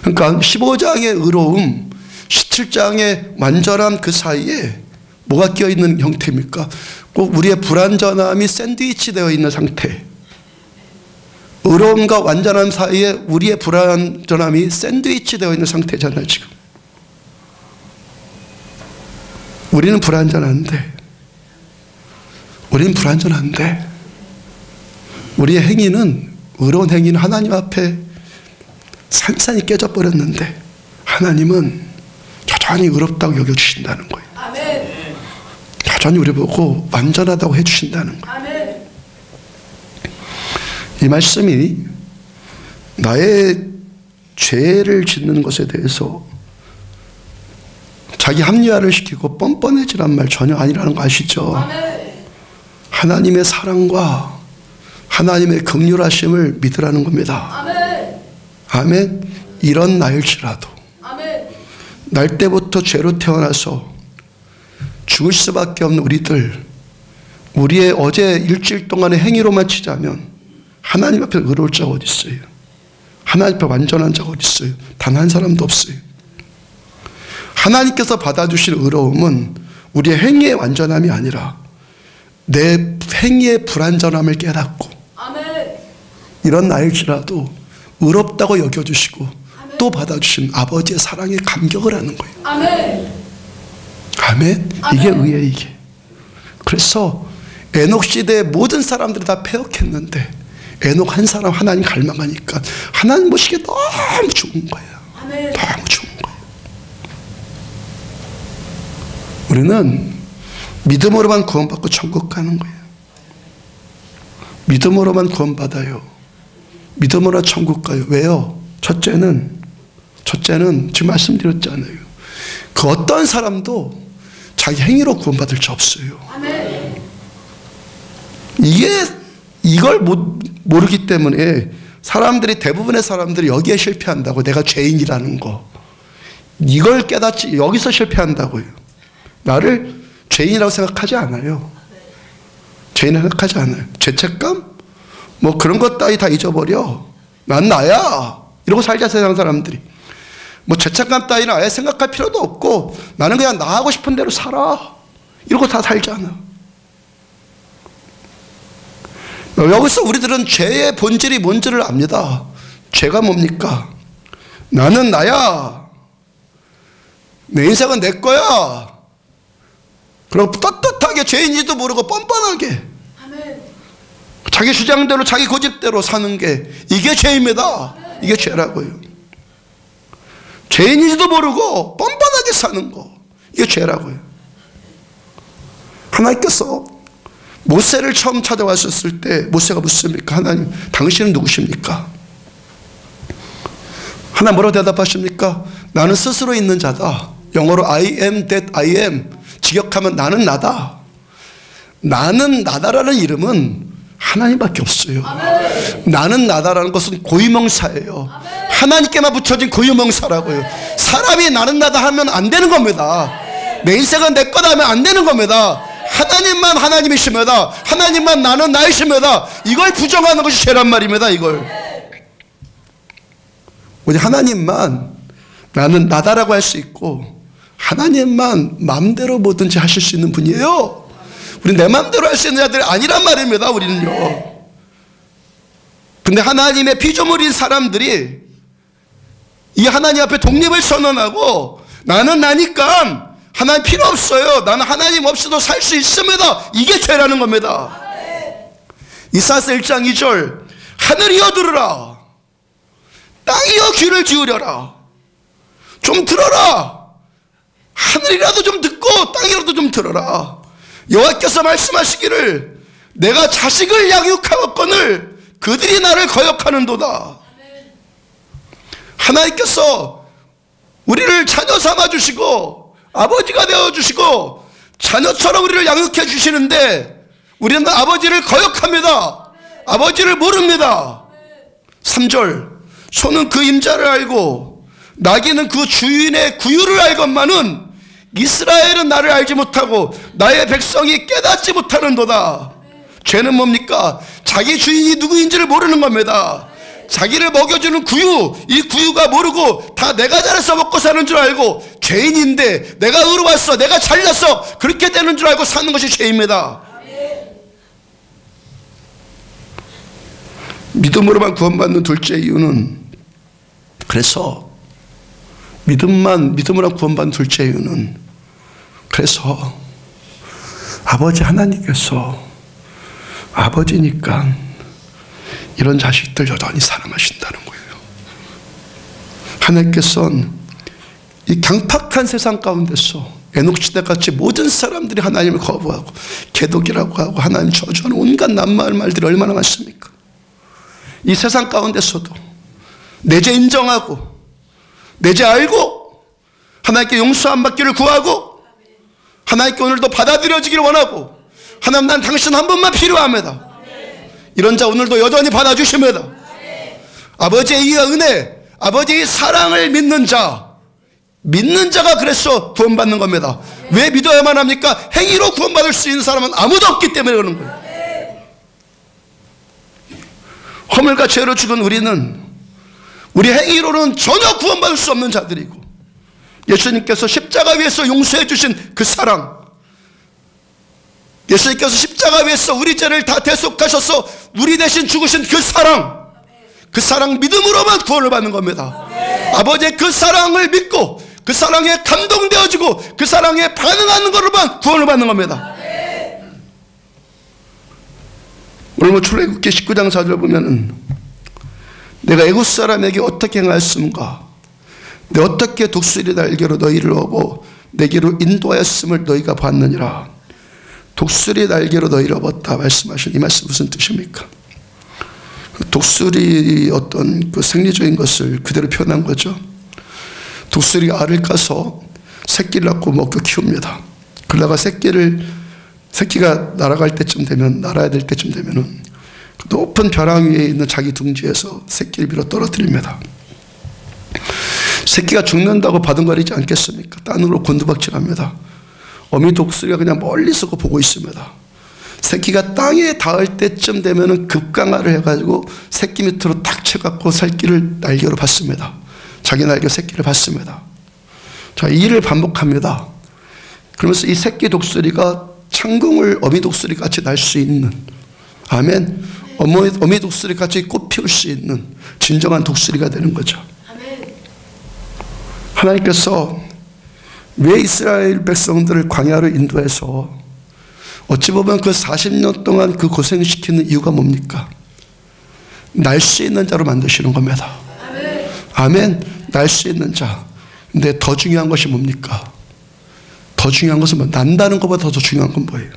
그러니까 15장의 의로움, 17장의 완전함 그 사이에 뭐가 끼어있는 형태입니까? 꼭 우리의 불완전함이 샌드위치 되어 있는 상태. 의로움과 완전함 사이에 우리의 불완전함이 샌드위치 되어 있는 상태잖아요, 지금. 우리는 불완전한데 우리의 행위는, 의로운 행위는 하나님 앞에 산산이 깨져버렸는데 하나님은 여전히 의롭다고 여겨주신다는 거예요. 아멘. 여전히 우리 보고 완전하다고 해주신다는 거예요. 아멘. 이 말씀이 나의 죄를 짓는 것에 대해서 자기 합리화를 시키고 뻔뻔해지란 말 전혀 아니라는 거 아시죠? 아멘. 하나님의 사랑과 하나님의 긍휼하심을 믿으라는 겁니다. 아멘. 아멘. 이런 나일지라도 아멘. 날 때부터 죄로 태어나서 죽을 수밖에 없는 우리의 어제 일주일 동안의 행위로만 치자면 하나님 앞에 의로울 자가 어디 있어요? 하나님 앞에 완전한 자가 어디 있어요? 단 한 사람도 없어요. 하나님께서 받아주실 의로움은 우리의 행위의 완전함이 아니라 내 행위의 불완전함을 깨닫고 아멘. 이런 나일지라도 의롭다고 여겨주시고 아멘. 또 받아주신 아버지의 사랑에 감격을 하는 거예요. 아멘. 아멘. 이게 의예요, 이게. 그래서 에녹 시대의 모든 사람들이 다 패역했는데 에녹 한 사람 하나님 갈망하니까 하나님 보시기에 너무 좋은 거예요. 아멘. 너무 좋은 거예요. 우리는 믿음으로만 구원받고 천국 가는 거예요. 믿음으로만 구원받아요. 믿음으로 천국 가요. 왜요? 첫째는 지금 말씀드렸잖아요. 그 어떤 사람도 자기 행위로 구원받을 자 없어요. 아멘. 이걸 모르기 때문에 대부분의 사람들이 여기에 실패한다고. 내가 죄인이라는 거. 이걸 깨닫지, 여기서 실패한다고요. 나를 죄인이라고 생각하지 않아요. 죄인이라고 생각하지 않아요. 죄책감? 뭐 그런 것 따위 다 잊어버려. 난 나야. 이러고 살자, 세상 사람들이. 뭐 죄책감 따위는 아예 생각할 필요도 없고 나는 그냥 나 하고 싶은 대로 살아. 이러고 다 살잖아. 여기서 우리들은 죄의 본질이 뭔지를 압니다. 죄가 뭡니까? 나는 나야. 내 인생은 내 거야. 그리고 떳떳하게 죄인지도 모르고 뻔뻔하게 아멘. 자기 주장대로 자기 고집대로 사는 게 이게 죄입니다. 아멘. 이게 죄라고요. 죄인인지도 모르고 뻔뻔하게 사는 거, 이게 죄라고요. 하나님께서 모세를 처음 찾아왔었을 때 모세가 묻습니까? 하나님, 당신은 누구십니까? 하나님 뭐라고 대답하십니까? 나는 스스로 있는 자다. 영어로 I am that I am. 직역하면 나는 나다. 나는 나다라는 이름은 하나님밖에 없어요. 나는 나다라는 것은 고유명사예요. 하나님께만 붙여진 고유명사라고요. 사람이 나는 나다 하면 안 되는 겁니다. 내 인생은 내 거다 하면 안 되는 겁니다. 하나님만 하나님이십니다. 하나님만 나는 나이십니다. 이걸 부정하는 것이 죄란 말입니다. 이걸 우리 하나님만 나는 나다라고 할 수 있고, 하나님만 마음대로 뭐든지 하실 수 있는 분이에요. 우리 내 마음대로 할 수 있는 자들이 아니란 말입니다. 우리는요. 근데 하나님의 피조물인 사람들이 이 하나님 앞에 독립을 선언하고, 나는 나니까 하나님 필요 없어요, 나는 하나님 없이도 살 수 있습니다, 이게 죄라는 겁니다. 이사야서 1장 2절 하늘이여 들으라, 땅이여 귀를 기울여라. 좀 들어라. 하늘이라도 좀 듣고 땅이라도 좀 들어라. 여호와께서 말씀하시기를 내가 자식을 양육하였거늘 그들이 나를 거역하는도다. 하나님께서 우리를 자녀 삼아주시고 아버지가 되어주시고 자녀처럼 우리를 양육해 주시는데 우리는 아버지를 거역합니다. 아버지를 모릅니다. 3절 소는 그 임자를 알고 나귀는 그 주인의 구유를 알건만은 이스라엘은 나를 알지 못하고 나의 백성이 깨닫지 못하는도다. 죄는 뭡니까? 자기 주인이 누구인지를 모르는 겁니다. 자기를 먹여주는 구유, 이 구유가 모르고 다 내가 잘해서 먹고 사는 줄 알고, 죄인인데 내가 의로웠어, 내가 잘났어, 그렇게 되는 줄 알고 사는 것이 죄입니다. 믿음으로만 구원받는 둘째 이유는, 그래서 믿음으로 구원받는 둘째 이유는, 그래서 아버지 하나님께서 아버지니까 이런 자식들 여전히 사랑하신다는 거예요. 하나님께서는 이 강팍한 세상 가운데서 에녹 시대같이 모든 사람들이 하나님을 거부하고 개독이라고 하고 하나님 저주하는 온갖 낱말 말들이 얼마나 많습니까? 이 세상 가운데서도 내 죄 인정하고 내 죄 알고 하나님께 용서 안 받기를 구하고 하나님께 오늘도 받아들여지기를 원하고, 하나님 난 당신 한 분만 필요합니다. 이런 자 오늘도 여전히 받아주십니다. 아버지의 이 은혜, 아버지의 사랑을 믿는 자가 그래서 구원받는 겁니다. 왜 믿어야만 합니까? 행위로 구원받을 수 있는 사람은 아무도 없기 때문에 그러는 거예요. 허물과 죄로 죽은 우리는 우리 행위로는 전혀 구원받을 수 없는 자들이고, 예수님께서 십자가 위에서 용서해 주신 그 사랑, 예수님께서 십자가 위에서 우리 죄를 다 대속하셔서 우리 대신 죽으신 그 사랑 믿음으로만 구원을 받는 겁니다. 아버지의 그 사랑을 믿고 그 사랑에 감동되어지고 그 사랑에 반응하는 것으로만 구원을 받는 겁니다. 오늘 출애굽기 19장 4절 보면은 내가 애굽 사람에게 어떻게 행하였음과 내 어떻게 독수리 날개로 너희를 업어 내게로 인도하였음을 너희가 봤느니라. 독수리 날개로 너희를 업었다 말씀하신 이 말씀 무슨 뜻입니까? 독수리 어떤 그 생리적인 것을 그대로 표현한 거죠. 독수리가 알을 까서 새끼를 낳고 먹고 키웁니다. 그러다가 새끼가 날아갈 때쯤 되면, 날아야 될 때쯤 되면은 높은 벼랑 위에 있는 자기 둥지에서 새끼를 밀어 떨어뜨립니다. 새끼가 죽는다고 바둥거리지 않겠습니까? 딴으로 곤두박질합니다. 어미 독수리가 그냥 멀리서 보고 있습니다. 새끼가 땅에 닿을 때쯤 되면은 급강화를 해가지고 새끼 밑으로 탁 쳐갖고 새끼를 날개로 받습니다. 자기 날개 새끼를 받습니다. 자, 이 일을 반복합니다. 그러면서 이 새끼 독수리가 창궁을 어미 독수리 같이 날 수 있는, 아멘, 어미 독수리 같이 꽃 피울 수 있는 진정한 독수리가 되는 거죠. 하나님께서 왜 이스라엘 백성들을 광야로 인도해서 어찌 보면 그 40년 동안 그 고생시키는 이유가 뭡니까? 날 수 있는 자로 만드시는 겁니다. 아멘. 날 수 있는 자. 근데 더 중요한 것이 뭡니까? 더 중요한 것은 뭐, 난다는 것보다 더 중요한 건 뭐예요?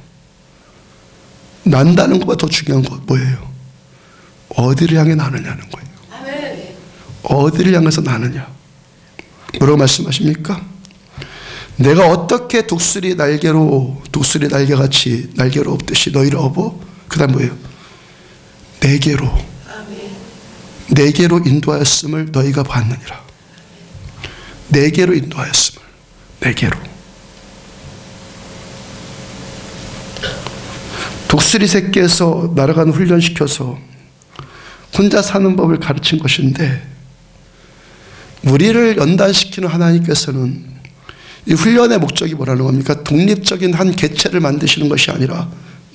난다는 것보다 더 중요한 건 뭐예요? 어디를 향해 나느냐는 거예요. 어디를 향해서 나느냐. 뭐라고 말씀하십니까? 내가 어떻게 독수리 날개같이 날개로 업듯이 너희를 업어? 그 다음 뭐예요? 내게로 인도하였음을 너희가 봤느니라. 내게로 인도하였음을. 내게로. 독수리 새끼에서 날아가는 훈련시켜서 혼자 사는 법을 가르친 것인데, 우리를 연단시키는 하나님께서는 이 훈련의 목적이 뭐라는 겁니까? 독립적인 한 개체를 만드시는 것이 아니라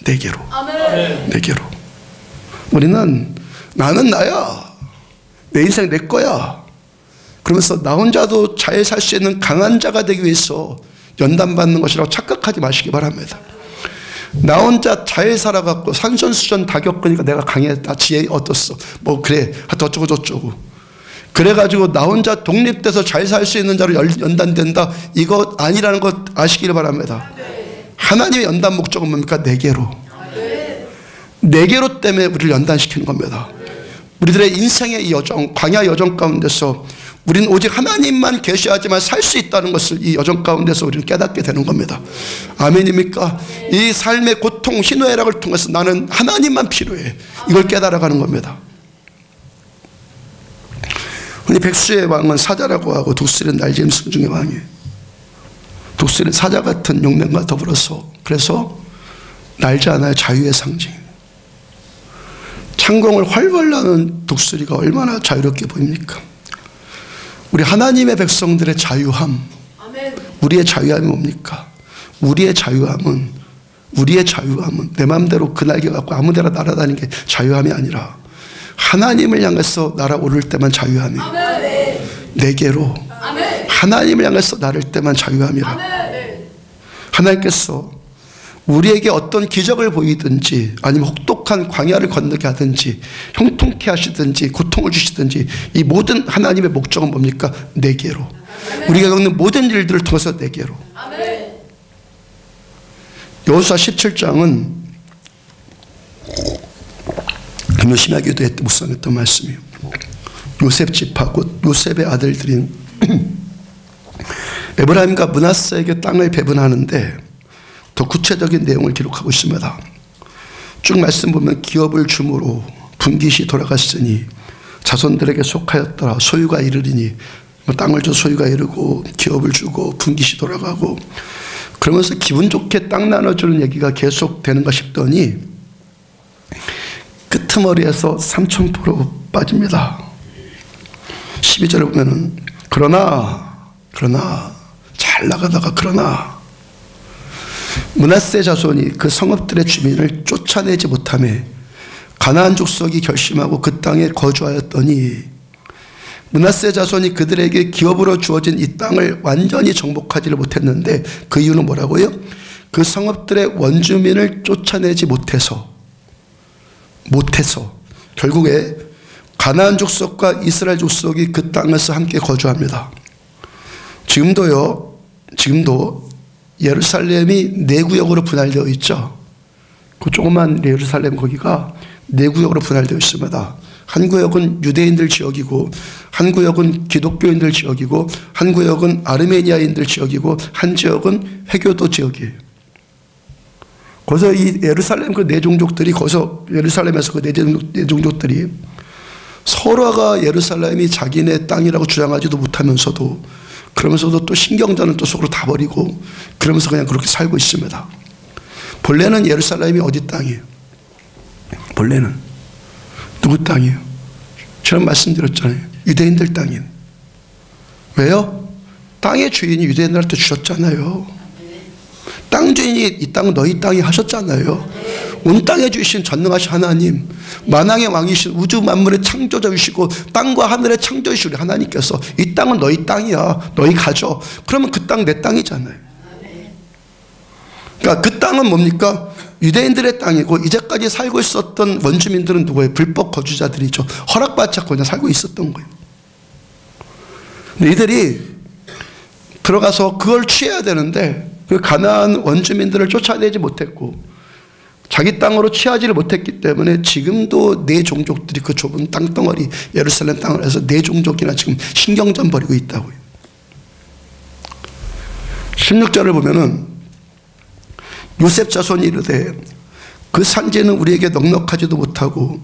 내게로. 내게로. 우리는 나는 나야. 내 인생 내 거야. 그러면서 나 혼자도 잘 살 수 있는 강한 자가 되기 위해서 연단받는 것이라고 착각하지 마시기 바랍니다. 나 혼자 잘 살아갖고 산전수전 다 겪으니까 내가 강했다, 지혜 얻었어, 뭐 그래, 어쩌고 저쩌고 그래가지고 나 혼자 독립돼서 잘 살 수 있는 자로 연단된다, 이거 아니라는 것 아시기를 바랍니다. 하나님의 연단 목적은 뭡니까? 내게로. 내게로 때문에 우리를 연단시키는 겁니다. 우리들의 인생의 이 여정, 광야 여정 가운데서 우리는 오직 하나님만 계시하지만 살 수 있다는 것을 이 여정 가운데서 우리는 깨닫게 되는 겁니다. 아멘입니까? 이 삶의 고통, 희노애락을 통해서 나는 하나님만 필요해, 이걸 깨달아가는 겁니다. 우리 백수의 왕은 사자라고 하고 독수리는 날짐 승중의 왕이에요. 독수리는 사자 같은 용맹과 더불어서, 그래서 날지 않아요. 자유의 상징. 창공을 활활 나는 독수리가 얼마나 자유롭게 보입니까? 우리 하나님의 백성들의 자유함, 우리의 자유함이 뭡니까? 우리의 자유함은 내 마음대로 그 날개 갖고 아무 데나 날아다니는 게 자유함이 아니라 하나님을 향해서 날아오를 때만 자유함이에요. 내게로 하나님을 향해서 나를 때만 자유함이라. 하나님께서 우리에게 어떤 기적을 보이든지 아니면 혹독한 광야를 건너게 하든지 형통케 하시든지 고통을 주시든지 이 모든 하나님의 목적은 뭡니까? 내게로. 우리가 겪는 모든 일들을 통해서 내게로. 여호수아 17장은 금요 심야 기도회 때 묵상했던 말씀이에요. 요셉 집하고 요셉의 아들들인 에브라임과 므낫세에게 땅을 배분하는데 더 구체적인 내용을 기록하고 있습니다. 쭉 말씀 보면 기업을 주므로 분깃이 돌아갔으니 자손들에게 속하였더라. 소유가 이르리니, 땅을 줘 소유가 이르고 기업을 주고 분깃이 돌아가고, 그러면서 기분 좋게 땅 나눠주는 얘기가 계속되는가 싶더니 끄트머리에서 3000% 빠집니다. 12절을 보면은 그러나 잘 나가다가 그러나 므낫세 자손이 그 성읍들의 주민을 쫓아내지 못하며 가나안 족속이 결심하고 그 땅에 거주하였더니 므낫세 자손이 그들에게 기업으로 주어진 이 땅을 완전히 정복하지를 못했는데 그 이유는 뭐라고요? 그 성읍들의 원주민을 쫓아내지 못해서 결국에 가나안 족속과 이스라엘 족속이 그 땅에서 함께 거주합니다. 지금도 예루살렘이 네 구역으로 분할되어 있죠. 그 조그만 예루살렘 거기가 네 구역으로 분할되어 있습니다. 한 구역은 유대인들 지역이고, 한 구역은 기독교인들 지역이고, 한 구역은 아르메니아인들 지역이고, 한 지역은 회교도 지역이에요. 거기서 이 예루살렘 그 네 종족들이, 거기서 예루살렘에서 그 네 종족들이 서로가 예루살렘이 자기네 땅이라고 주장하지도 못하면서도, 그러면서도 또 신경전은 또 속으로 다 버리고 그러면서 그냥 그렇게 살고 있습니다. 본래는 예루살렘이 어디 땅이에요? 본래는 누구 땅이에요? 저는 말씀드렸잖아요. 유대인들 땅인. 왜요? 땅의 주인이 유대인들한테 주셨잖아요. 땅 주인이 이 땅은 너희 땅이 하셨잖아요. 온 땅에 주신 전능하신 하나님, 만왕의 왕이신 우주 만물의 창조자이시고 땅과 하늘의 창조이신 우리 하나님께서 이 땅은 너희 땅이야, 너희 가져. 그러면 그 땅 내 땅이잖아요. 그러니까 그 땅은 뭡니까? 유대인들의 땅이고, 이제까지 살고 있었던 원주민들은 누구예요? 불법 거주자들이죠. 허락받지 않고 그냥 살고 있었던 거예요. 근데 이들이 들어가서 그걸 취해야 되는데 그 가나안 원주민들을 쫓아내지 못했고 자기 땅으로 취하지를 못했기 때문에 지금도 네 종족들이 그 좁은 땅덩어리 예루살렘 땅을 해서 네 종족이나 지금 신경전 벌이고 있다고요. 16절을 보면은 요셉 자손이 이르되 그 산지는 우리에게 넉넉하지도 못하고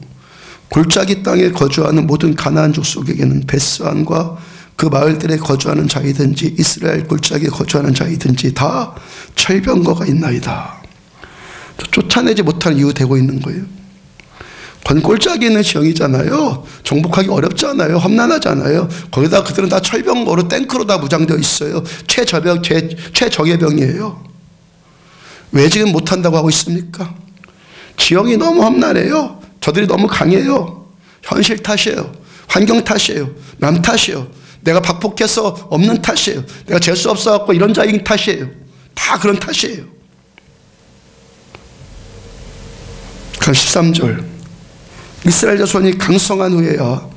골짜기 땅에 거주하는 모든 가나안 족속에게는 베스안과 그 마을들에 거주하는 자이든지 이스라엘 골짜기에 거주하는 자이든지 다 철병거가 있나이다. 쫓아내지 못할 이유 되고 있는 거예요. 골짜기에 있는 지형이잖아요. 정복하기 어렵잖아요. 험난하잖아요. 거기다 그들은 다 철병거로 탱크로 다 무장되어 있어요. 최적예병이에요. 왜 지금 못한다고 하고 있습니까? 지형이 너무 험난해요. 저들이 너무 강해요. 현실 탓이에요. 환경 탓이에요. 남 탓이에요. 내가 박복해서 없는 탓이에요. 내가 재수 없어갖고 이런 자인 탓이에요. 다 그런 탓이에요. 그럼 13절 이스라엘 자손이 강성한 후에야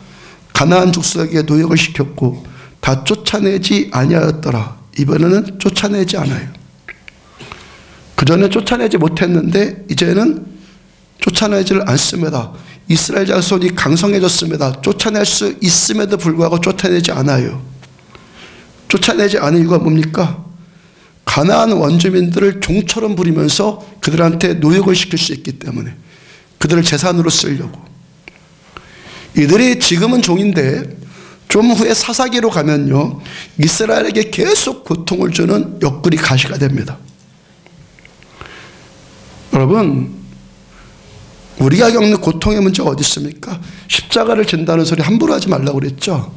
가나안 족속에게 노역을 시켰고 다 쫓아내지 아니하였더라. 이번에는 쫓아내지 않아요. 그전에 쫓아내지 못했는데 이제는 쫓아내지를 않습니다. 이스라엘 자손이 강성해졌습니다. 쫓아낼 수 있음에도 불구하고 쫓아내지 않아요. 쫓아내지 않은 이유가 뭡니까? 가나안 원주민들을 종처럼 부리면서 그들한테 노역을 시킬 수 있기 때문에 그들을 재산으로 쓰려고. 이들이 지금은 종인데 좀 후에 사사기로 가면요 이스라엘에게 계속 고통을 주는 옆구리 가시가 됩니다. 여러분 우리가 겪는 고통의 문제가 어디 있습니까? 십자가를 진다는 소리 함부로 하지 말라고 그랬죠.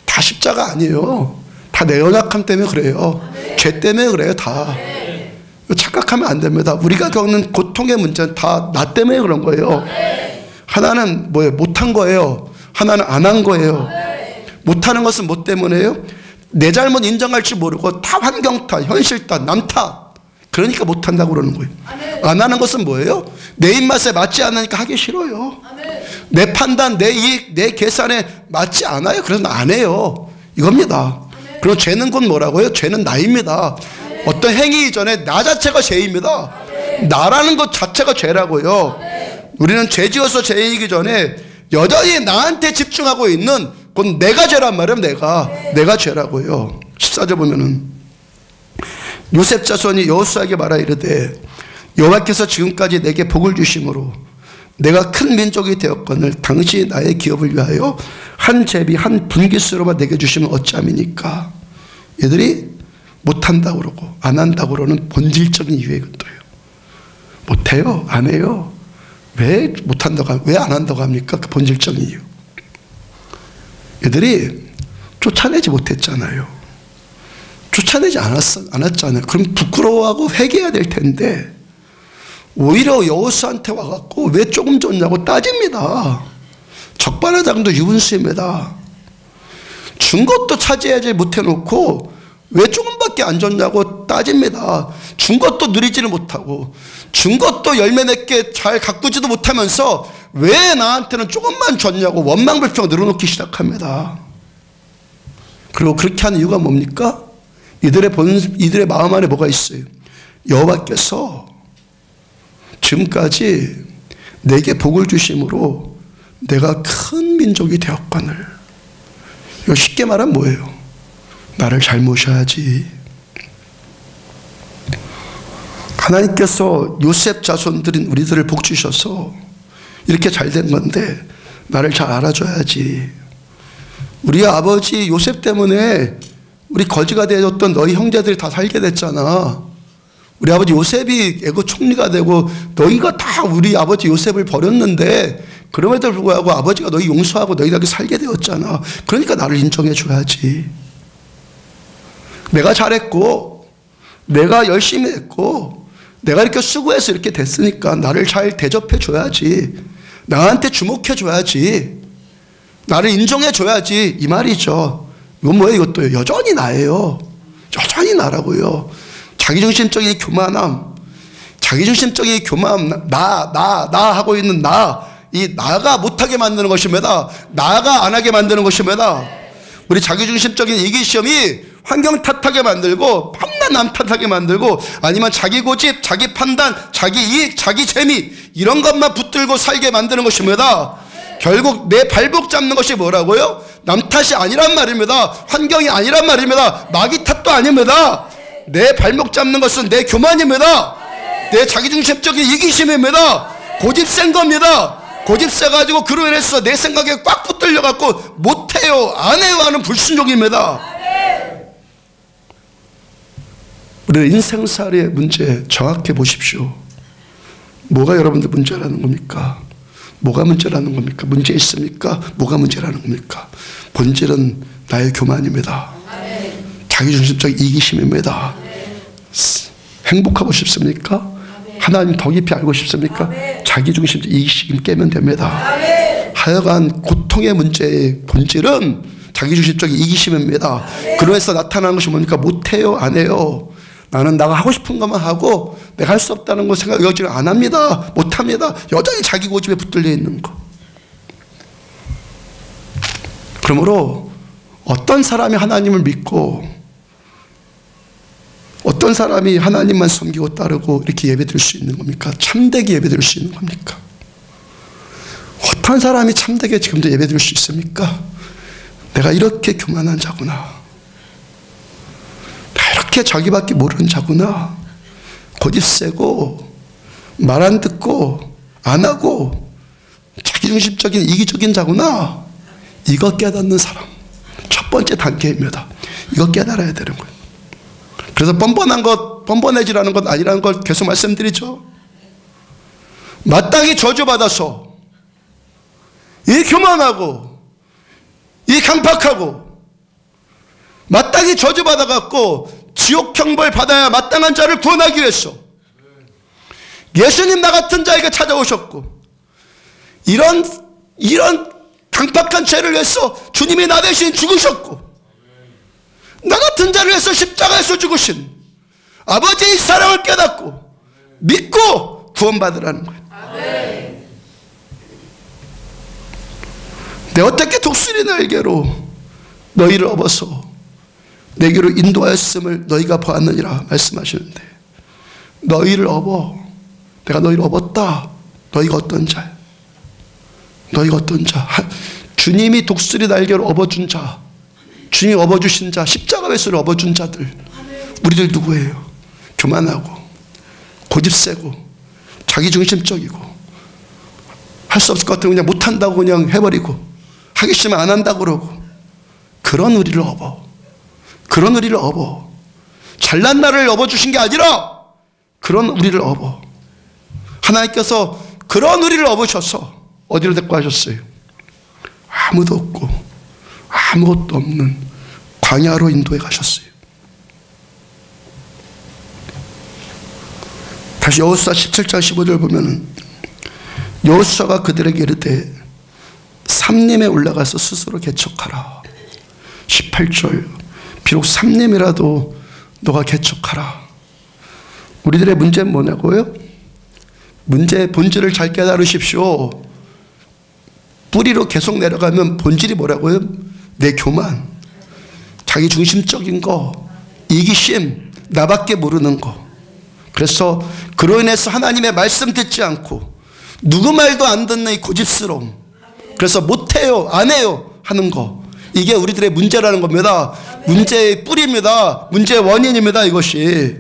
다 십자가 아니에요. 다 내 연약함 때문에 그래요. 죄 때문에 그래요. 다 착각하면 안 됩니다. 우리가 겪는 고통의 문제는 다 나 때문에 그런 거예요. 하나는 뭐예요? 못한 거예요. 하나는 안 한 거예요. 못하는 것은 뭐 때문에요? 내 잘못 인정할 줄 모르고 다 환경 탓, 현실 탓, 남 탓. 그러니까 못한다고 그러는 거예요. 안 하는 것은 뭐예요? 내 입맛에 맞지 않으니까 하기 싫어요. 내 판단, 내 이익, 내 계산에 맞지 않아요. 그래서 안 해요. 이겁니다. 그리고 죄는 곧 뭐라고요? 죄는 나입니다. 어떤 행위 이전에 나 자체가 죄입니다. 나라는 것 자체가 죄라고요. 우리는 죄 지어서 죄이기 전에 여전히 나한테 집중하고 있는 그건 내가 죄란 말이에요. 내가 죄라고요. 14절 보면은 요셉 자손이 여호수아에게 말하 이르되 여호와께서 지금까지 내게 복을 주심으로 내가 큰 민족이 되었거늘 당시 나의 기업을 위하여 한 제비 한 분깃으로만 내게 주시면 어찌함이니까. 얘들이 못한다고 그러고 안 한다고 그러는 본질적인 이유에 그것도요. 못해요. 안 해요. 왜 못한다고 왜 안 한다고 합니까? 그 본질적인 이유. 얘들이 쫓아내지 못했잖아요. 쫓아내지 않았잖아요. 그럼 부끄러워하고 회개해야 될 텐데 오히려 여호수아한테 와갖고 왜 조금 줬냐고 따집니다. 적반하장도 유분수입니다. 준 것도 차지하지 못해놓고 왜 조금밖에 안 줬냐고 따집니다. 준 것도 누리지를 못하고 준 것도 열매 맺게 잘 가꾸지도 못하면서 왜 나한테는 조금만 줬냐고 원망불평 늘어놓기 시작합니다. 그리고 그렇게 하는 이유가 뭡니까? 이들의 마음 안에 뭐가 있어요? 여호와께서 지금까지 내게 복을 주심으로 내가 큰 민족이 되었거늘. 이거 쉽게 말하면 뭐예요? 나를 잘 모셔야지. 하나님께서 요셉 자손들인 우리들을 복 주셔서 이렇게 잘 된 건데 나를 잘 알아줘야지. 우리 아버지 요셉 때문에 우리 거지가 되었던 너희 형제들이 다 살게 됐잖아. 우리 아버지 요셉이 애고 총리가 되고 너희가 다 우리 아버지 요셉을 버렸는데 그럼에도 불구하고 아버지가 너희 용서하고 너희들에게 살게 되었잖아. 그러니까 나를 인정해 줘야지. 내가 잘했고 내가 열심히 했고 내가 이렇게 수고해서 이렇게 됐으니까 나를 잘 대접해 줘야지. 나한테 주목해 줘야지. 나를 인정해 줘야지. 이 말이죠. 이건 뭐예요? 이것도 여전히 나예요. 여전히 나라고요. 자기중심적인 교만함, 자기중심적인 교만함, 나 하고 있는 이 나가 못하게 만드는 것입니다. 나가 안 하게 만드는 것입니다. 우리 자기중심적인 이기시험이 환경 탓하게 만들고 밤낮 남 탓하게 만들고 아니면 자기 고집, 자기 판단, 자기 이익, 자기 재미 이런 것만 붙들고 살게 만드는 것입니다. 결국 내 발목 잡는 것이 뭐라고요? 남 탓이 아니란 말입니다. 환경이 아니란 말입니다. 마귀 탓도 아닙니다. 내 발목 잡는 것은 내 교만입니다. 내 자기중심적인 이기심입니다. 고집 센 겁니다. 고집세가지고 그로 인해서 내 생각에 꽉 붙들려갖고 못해요, 안 해요 하는 불순종입니다. 우리 인생살이의 문제 정확히 보십시오. 뭐가 여러분들 문제라는 겁니까? 뭐가 문제라는 겁니까? 문제 있습니까? 뭐가 문제라는 겁니까? 본질은 나의 교만입니다. 자기중심적 이기심입니다. 행복하고 싶습니까? 하나님 더 깊이 알고 싶습니까? 자기중심적 이기심 깨면 됩니다. 하여간 고통의 문제의 본질은 자기중심적 이기심입니다. 그러면서 나타나는 것이 뭡니까? 못해요, 안 해요. 나는 내가 하고 싶은 것만 하고 내가 할 수 없다는 거 생각 여지를 안 합니다. 못합니다. 여전히 자기 고집에 붙들려 있는 거. 그러므로 어떤 사람이 하나님을 믿고 어떤 사람이 하나님만 섬기고 따르고 이렇게 예배드릴 수 있는 겁니까? 참되게 예배드릴 수 있는 겁니까? 어떤 사람이 참되게 지금도 예배드릴 수 있습니까? 내가 이렇게 교만한 자구나. 이렇게 자기밖에 모르는 자구나. 고집세고 말 안 듣고 안 하고 자기중심적인 이기적인 자구나. 이거 깨닫는 사람 첫 번째 단계입니다. 이거 깨달아야 되는 거예요. 그래서 뻔뻔해지라는 것 아니라는 걸 계속 말씀드리죠. 마땅히 저주받아서 이 교만하고 이 강팍하고 마땅히 저주받아갖고 지옥 형벌 받아야 마땅한 자를 구원하기 위해서 예수님 나 같은 자에게 찾아오셨고 이런 강팍한 죄를 위해서 주님이 나 대신 죽으셨고 나 같은 자를 위해서 십자가에서 죽으신 아버지의 사랑을 깨닫고 믿고 구원받으라는 거예요. 내 어떻게 독수리 날개로 너희를 업어서 내게로 인도하였음을 너희가 보았느니라 말씀하시는데, 너희를 업어, 내가 너희를 업었다. 너희가 어떤 자야? 너희가 어떤 자? 주님이 독수리 날개로 업어준 자, 주님이 업어주신 자, 십자가 배수를 업어준 자들, 우리들 누구예요? 교만하고 고집세고 자기중심적이고 할 수 없을 것 같으면 그냥 못한다고 그냥 해버리고 하기 싫으면 안 한다고 그러고, 그런 우리를 업어. 그런 우리를 업어. 잘난 나를 업어주신 게 아니라 그런 우리를 업어. 하나님께서 그런 우리를 업으셔서 어디로 데리고 가셨어요? 아무도 없고 아무것도 없는 광야로 인도해 가셨어요. 다시 여호수아 17장 15절 보면은 여호수아가 그들에게 이르되 삼림에 올라가서 스스로 개척하라. 18절 비록 삼림이라도 너가 개척하라. 우리들의 문제는 뭐냐고요? 문제의 본질을 잘 깨달으십시오. 뿌리로 계속 내려가면 본질이 뭐라고요? 내 교만, 자기 중심적인 거, 이기심, 나밖에 모르는 거. 그래서 그로 인해서 하나님의 말씀 듣지 않고 누구 말도 안 듣는 이 고집스러움, 그래서 못해요, 안 해요 하는 거, 이게 우리들의 문제라는 겁니다. 문제의 뿌리입니다. 문제의 원인입니다, 이것이.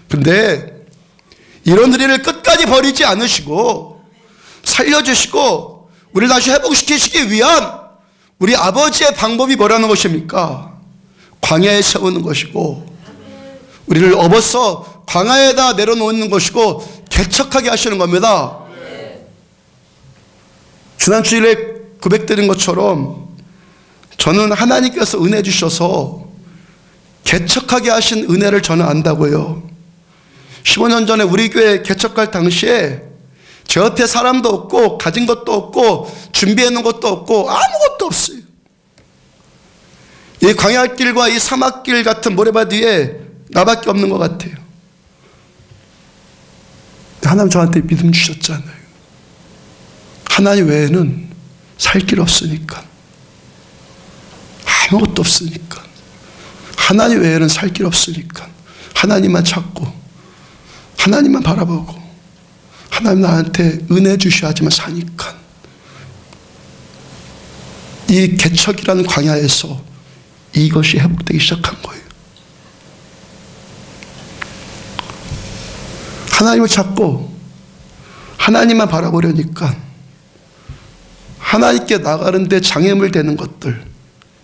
그런데 이런 우리를 끝까지 버리지 않으시고 살려주시고 우리를 다시 회복시키시기 위한 우리 아버지의 방법이 뭐라는 것입니까? 광야에 세우는 것이고, 우리를 업어서 광야에다 내려놓는 것이고, 개척하게 하시는 겁니다. 지난 주일에 고백드린 것처럼 저는 하나님께서 은혜 주셔서 개척하게 하신 은혜를 저는 안다고요. 15년 전에 우리 교회 개척할 당시에 제 옆에 사람도 없고 가진 것도 없고 준비해 놓은 것도 없고 아무것도 없어요. 이 광야길과 이 사막길 같은 모래밭 위에 나밖에 없는 것 같아요. 하나님 저한테 믿음 주셨잖아요. 하나님 외에는 살 길 없으니까, 아무것도 없으니까, 하나님 외에는 살 길 없으니까 하나님만 찾고 하나님만 바라보고 하나님 나한테 은혜 주셔야지만 사니까 이 개척이라는 광야에서 이것이 회복되기 시작한 거예요. 하나님을 찾고 하나님만 바라보려니까 하나님께 나가는데 장애물 되는 것들,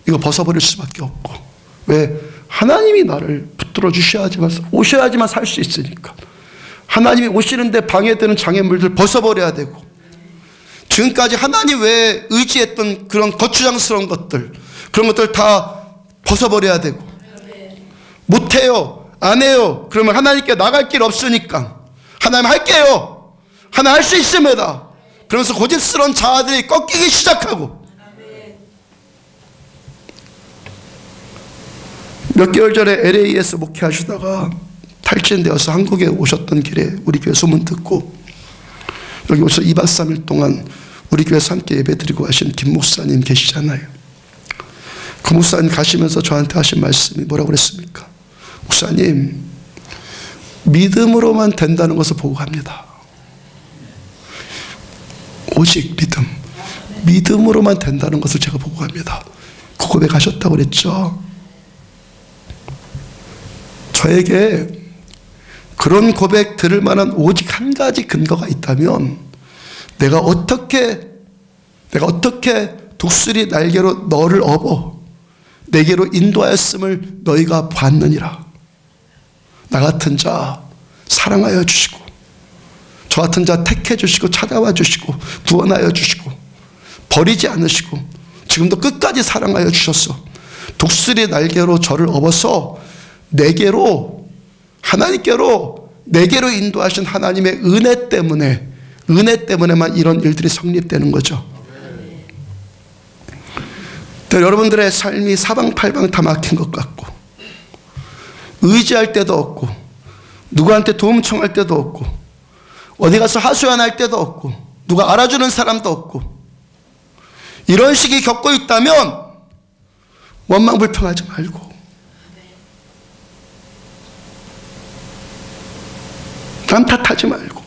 이거 벗어버릴 수밖에 없고. 왜? 하나님이 나를 붙들어 오셔야지만 살 수 있으니까. 하나님이 오시는데 방해되는 장애물들 벗어버려야 되고, 지금까지 하나님 외에 의지했던 그런 거추장스러운 것들, 그런 것들 다 벗어버려야 되고. 못해요, 안 해요, 그러면 하나님께 나갈 길 없으니까 하나님 할게요, 하나님 할 수 있습니다, 그러면서 고집스러운 자아들이 꺾이기 시작하고. 몇 개월 전에 LA에서 목회하시다가 탈진되어서 한국에 오셨던 길에 우리 교회 소문 듣고 여기 오셔서 2박 3일 동안 우리 교회에서 함께 예배드리고 가신 김 목사님 계시잖아요. 그 목사님 가시면서 저한테 하신 말씀이 뭐라고 그랬습니까? 목사님, 믿음으로만 된다는 것을 보고 갑니다. 오직 믿음으로만 된다는 것을 제가 보고 갑니다. 그 고백하셨다고 그랬죠. 저에게 그런 고백 들을 만한 오직 한 가지 근거가 있다면, 내가 어떻게 독수리 날개로 너를 업어 내게로 인도하였음을 너희가 봤느니라. 나 같은 자 사랑하여 주시고, 저 같은 자 택해 주시고, 찾아와 주시고, 구원하여 주시고, 버리지 않으시고, 지금도 끝까지 사랑하여 주셔서 독수리 날개로 저를 업어서 하나님께로 내게로 인도하신 하나님의 은혜 때문에만 이런 일들이 성립되는 거죠. 여러분들의 삶이 사방팔방 다 막힌 것 같고, 의지할 때도 없고, 누구한테 도움 청할 때도 없고, 어디 가서 하소연할 때도 없고, 누가 알아주는 사람도 없고, 이런 시기 겪고 있다면 원망불평하지 말고, 남 탓하지 말고,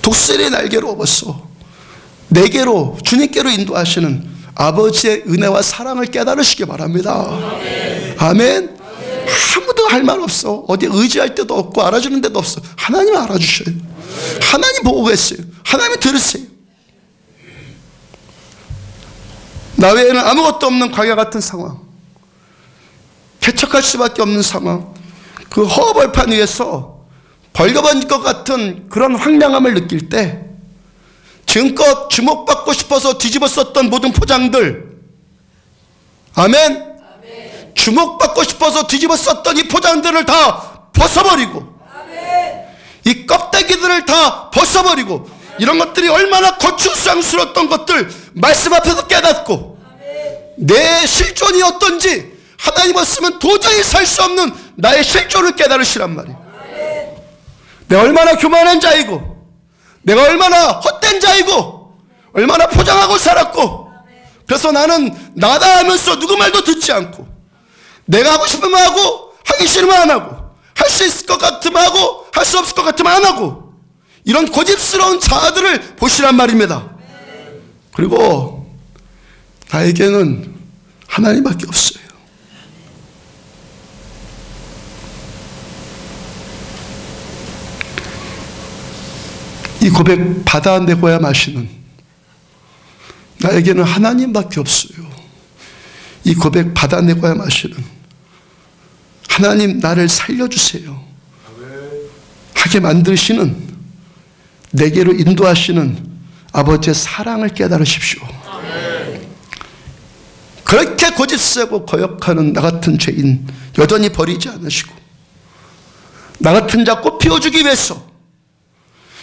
독수리 날개로 업어서 내게로, 주님께로 인도하시는 아버지의 은혜와 사랑을 깨달으시기 바랍니다. 아멘. 아무도 할 말 없어. 어디 의지할 데도 없고 알아주는 데도 없어. 하나님이 알아주셔요. 하나님 보고 계세요. 하나님이 들으세요. 나 외에는 아무것도 없는 광야 같은 상황, 개척할 수밖에 없는 상황, 그 허벌판 위에서 벌거벗은 것 같은 그런 황량함을 느낄 때, 지금껏 주목받고 싶어서 뒤집어 썼던 모든 포장들, 아멘, 주목받고 싶어서 뒤집어 썼던 이 포장들을 다 벗어버리고, 이 껍데기들을 다 벗어버리고, 이런 것들이 얼마나 거추장스러웠던 것들 말씀 앞에서 깨닫고, 내 실존이 어떤지, 하나님 없으면 도저히 살 수 없는 나의 실존을 깨달으시란 말이에요. 내가 얼마나 교만한 자이고, 내가 얼마나 헛된 자이고, 얼마나 포장하고 살았고, 그래서 나는 나다 하면서 누구 말도 듣지 않고, 내가 하고 싶으면 하고, 하기 싫으면 안 하고, 할 수 있을 것 같으면 하고, 할 수 없을 것 같으면 안 하고, 이런 고집스러운 자아들을 보시란 말입니다. 그리고 나에게는 하나님밖에 없어요. 이 고백 받아내고야 마시는, 나에게는 하나님밖에 없어요. 이 고백 받아내고야 마시는, 하나님 나를 살려주세요 하게 만드시는, 내게로 인도하시는 아버지의 사랑을 깨달으십시오. 그렇게 고집세고 거역하는 나 같은 죄인 여전히 버리지 않으시고, 나 같은 자 꽃 피워주기 위해서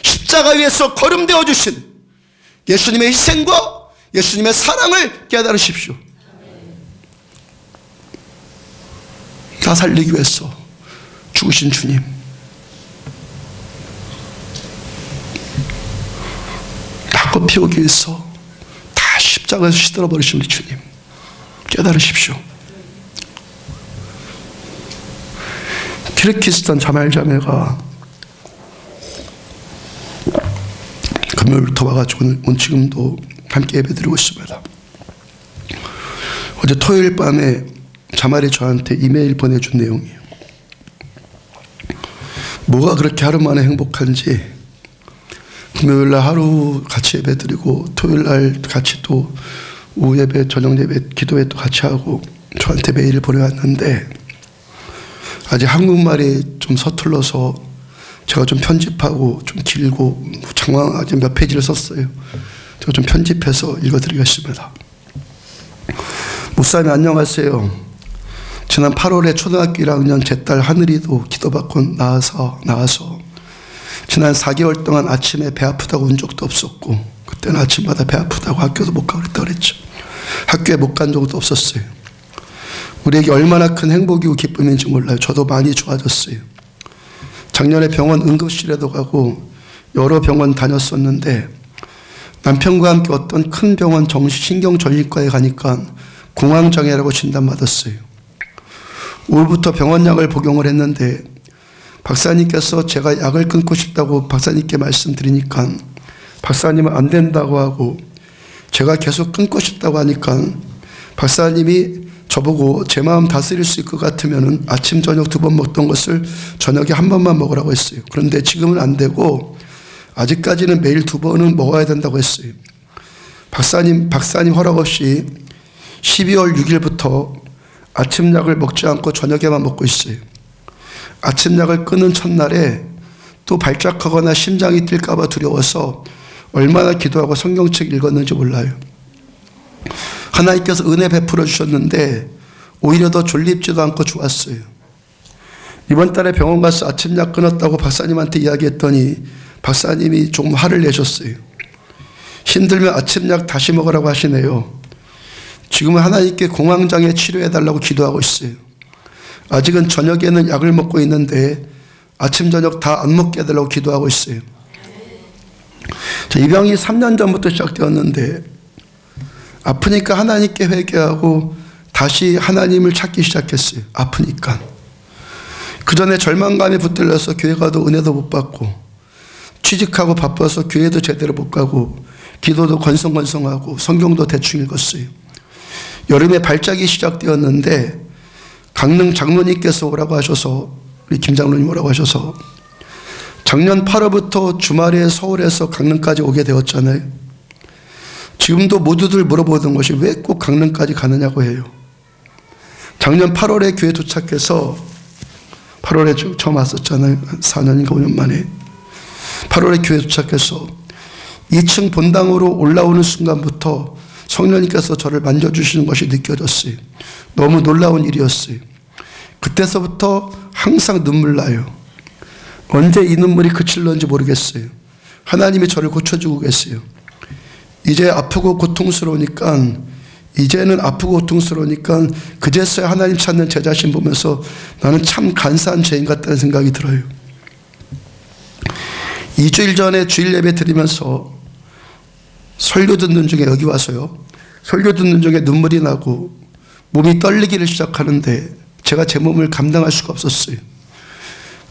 십자가 위에서 거름되어 주신 예수님의 희생과 예수님의 사랑을 깨달으십시오. 나 살리기 위해서 죽으신 주님, 다 꽃 피우기 위해서 다 십자가에서 시들어 버리신 우리 주님 깨달으십시오. 키르기스탄 자말자매가 금요일부터 와가지고 오늘 지금도 함께 예배드리고 있습니다. 어제 토요일 밤에 자말이 저한테 이메일 보내준 내용이에요. 뭐가 그렇게 하루 만에 행복한지, 금요일날 하루 같이 예배 드리고 토요일날 같이 또 오후 예배, 저녁 예배, 기도회 또 같이 하고 저한테 메일을 보내왔는데 아직 한국말이 좀 서툴러서 제가 좀 편집하고 좀 길고 장황 아직 몇 페이지를 썼어요. 제가 좀 편집해서 읽어드리겠습니다. 목사님 안녕하세요. 지난 8월에 초등학교 1학년 제 딸 하늘이도 기도받고 나와서 지난 4개월 동안 아침에 배 아프다고 운 적도 없었고 그때는 아침마다 배 아프다고 학교도 못 가고 그랬죠. 학교에 못 간 적도 없었어요. 우리에게 얼마나 큰 행복이고 기쁨인지 몰라요. 저도 많이 좋아졌어요. 작년에 병원 응급실에도 가고 여러 병원 다녔었는데 남편과 함께 어떤 큰 병원 신경전립과에 가니까 공황장애라고 진단받았어요. 5월부터 병원약을 복용을 했는데 박사님께서 제가 약을 끊고 싶다고 박사님께 말씀드리니까 박사님은 안 된다고 하고 제가 계속 끊고 싶다고 하니까 박사님이 저보고 제 마음 다스릴 수 있을 것 같으면 아침 저녁 2번 먹던 것을 저녁에 1번만 먹으라고 했어요. 그런데 지금은 안 되고 아직까지는 매일 2번은 먹어야 된다고 했어요. 박사님 허락 없이 12월 6일부터 아침약을 먹지 않고 저녁에만 먹고 있어요. 아침약을 끊은 첫날에 또 발작하거나 심장이 뛸까 봐 두려워서 얼마나 기도하고 성경책 읽었는지 몰라요. 하나님께서 은혜 베풀어 주셨는데 오히려 더 졸립지도 않고 좋았어요. 이번 달에 병원 가서 아침약 끊었다고 박사님한테 이야기했더니 박사님이 조금 화를 내셨어요. 힘들면 아침약 다시 먹으라고 하시네요. 지금은 하나님께 공황장애 치료해달라고 기도하고 있어요. 아직은 저녁에는 약을 먹고 있는데 아침 저녁 다 안 먹게 해달라고 기도하고 있어요. 이 병이 3년 전부터 시작되었는데 아프니까 하나님께 회개하고 다시 하나님을 찾기 시작했어요. 아프니까. 그 전에 절망감에 붙들려서 교회 가도 은혜도 못 받고 취직하고 바빠서 교회도 제대로 못 가고 기도도 건성건성하고 성경도 대충 읽었어요. 여름에 발작이 시작되었는데 강릉 장로님께서 오라고 하셔서 우리 김 장로님 오라고 하셔서 작년 8월부터 주말에 서울에서 강릉까지 오게 되었잖아요. 지금도 모두들 물어보던 것이 왜 꼭 강릉까지 가느냐고 해요. 작년 8월에 교회 도착해서 8월에 처음 왔었잖아요. 4년인가 5년 만에 8월에 교회 도착해서 2층 본당으로 올라오는 순간부터 성령님께서 저를 만져주시는 것이 느껴졌어요. 너무 놀라운 일이었어요. 그때서부터 항상 눈물 나요. 언제 이 눈물이 그칠런지 모르겠어요. 하나님이 저를 고쳐주고 계세요. 이제 아프고 고통스러우니까 이제는 아프고 고통스러우니까 그제서야 하나님 찾는 제 자신 보면서 나는 참 간사한 죄인 같다는 생각이 들어요. 2주일 전에 주일 예배 드리면서 설교 듣는 중에 여기 와서요. 설교 듣는 중에 눈물이 나고 몸이 떨리기를 시작하는데 제가 제 몸을 감당할 수가 없었어요.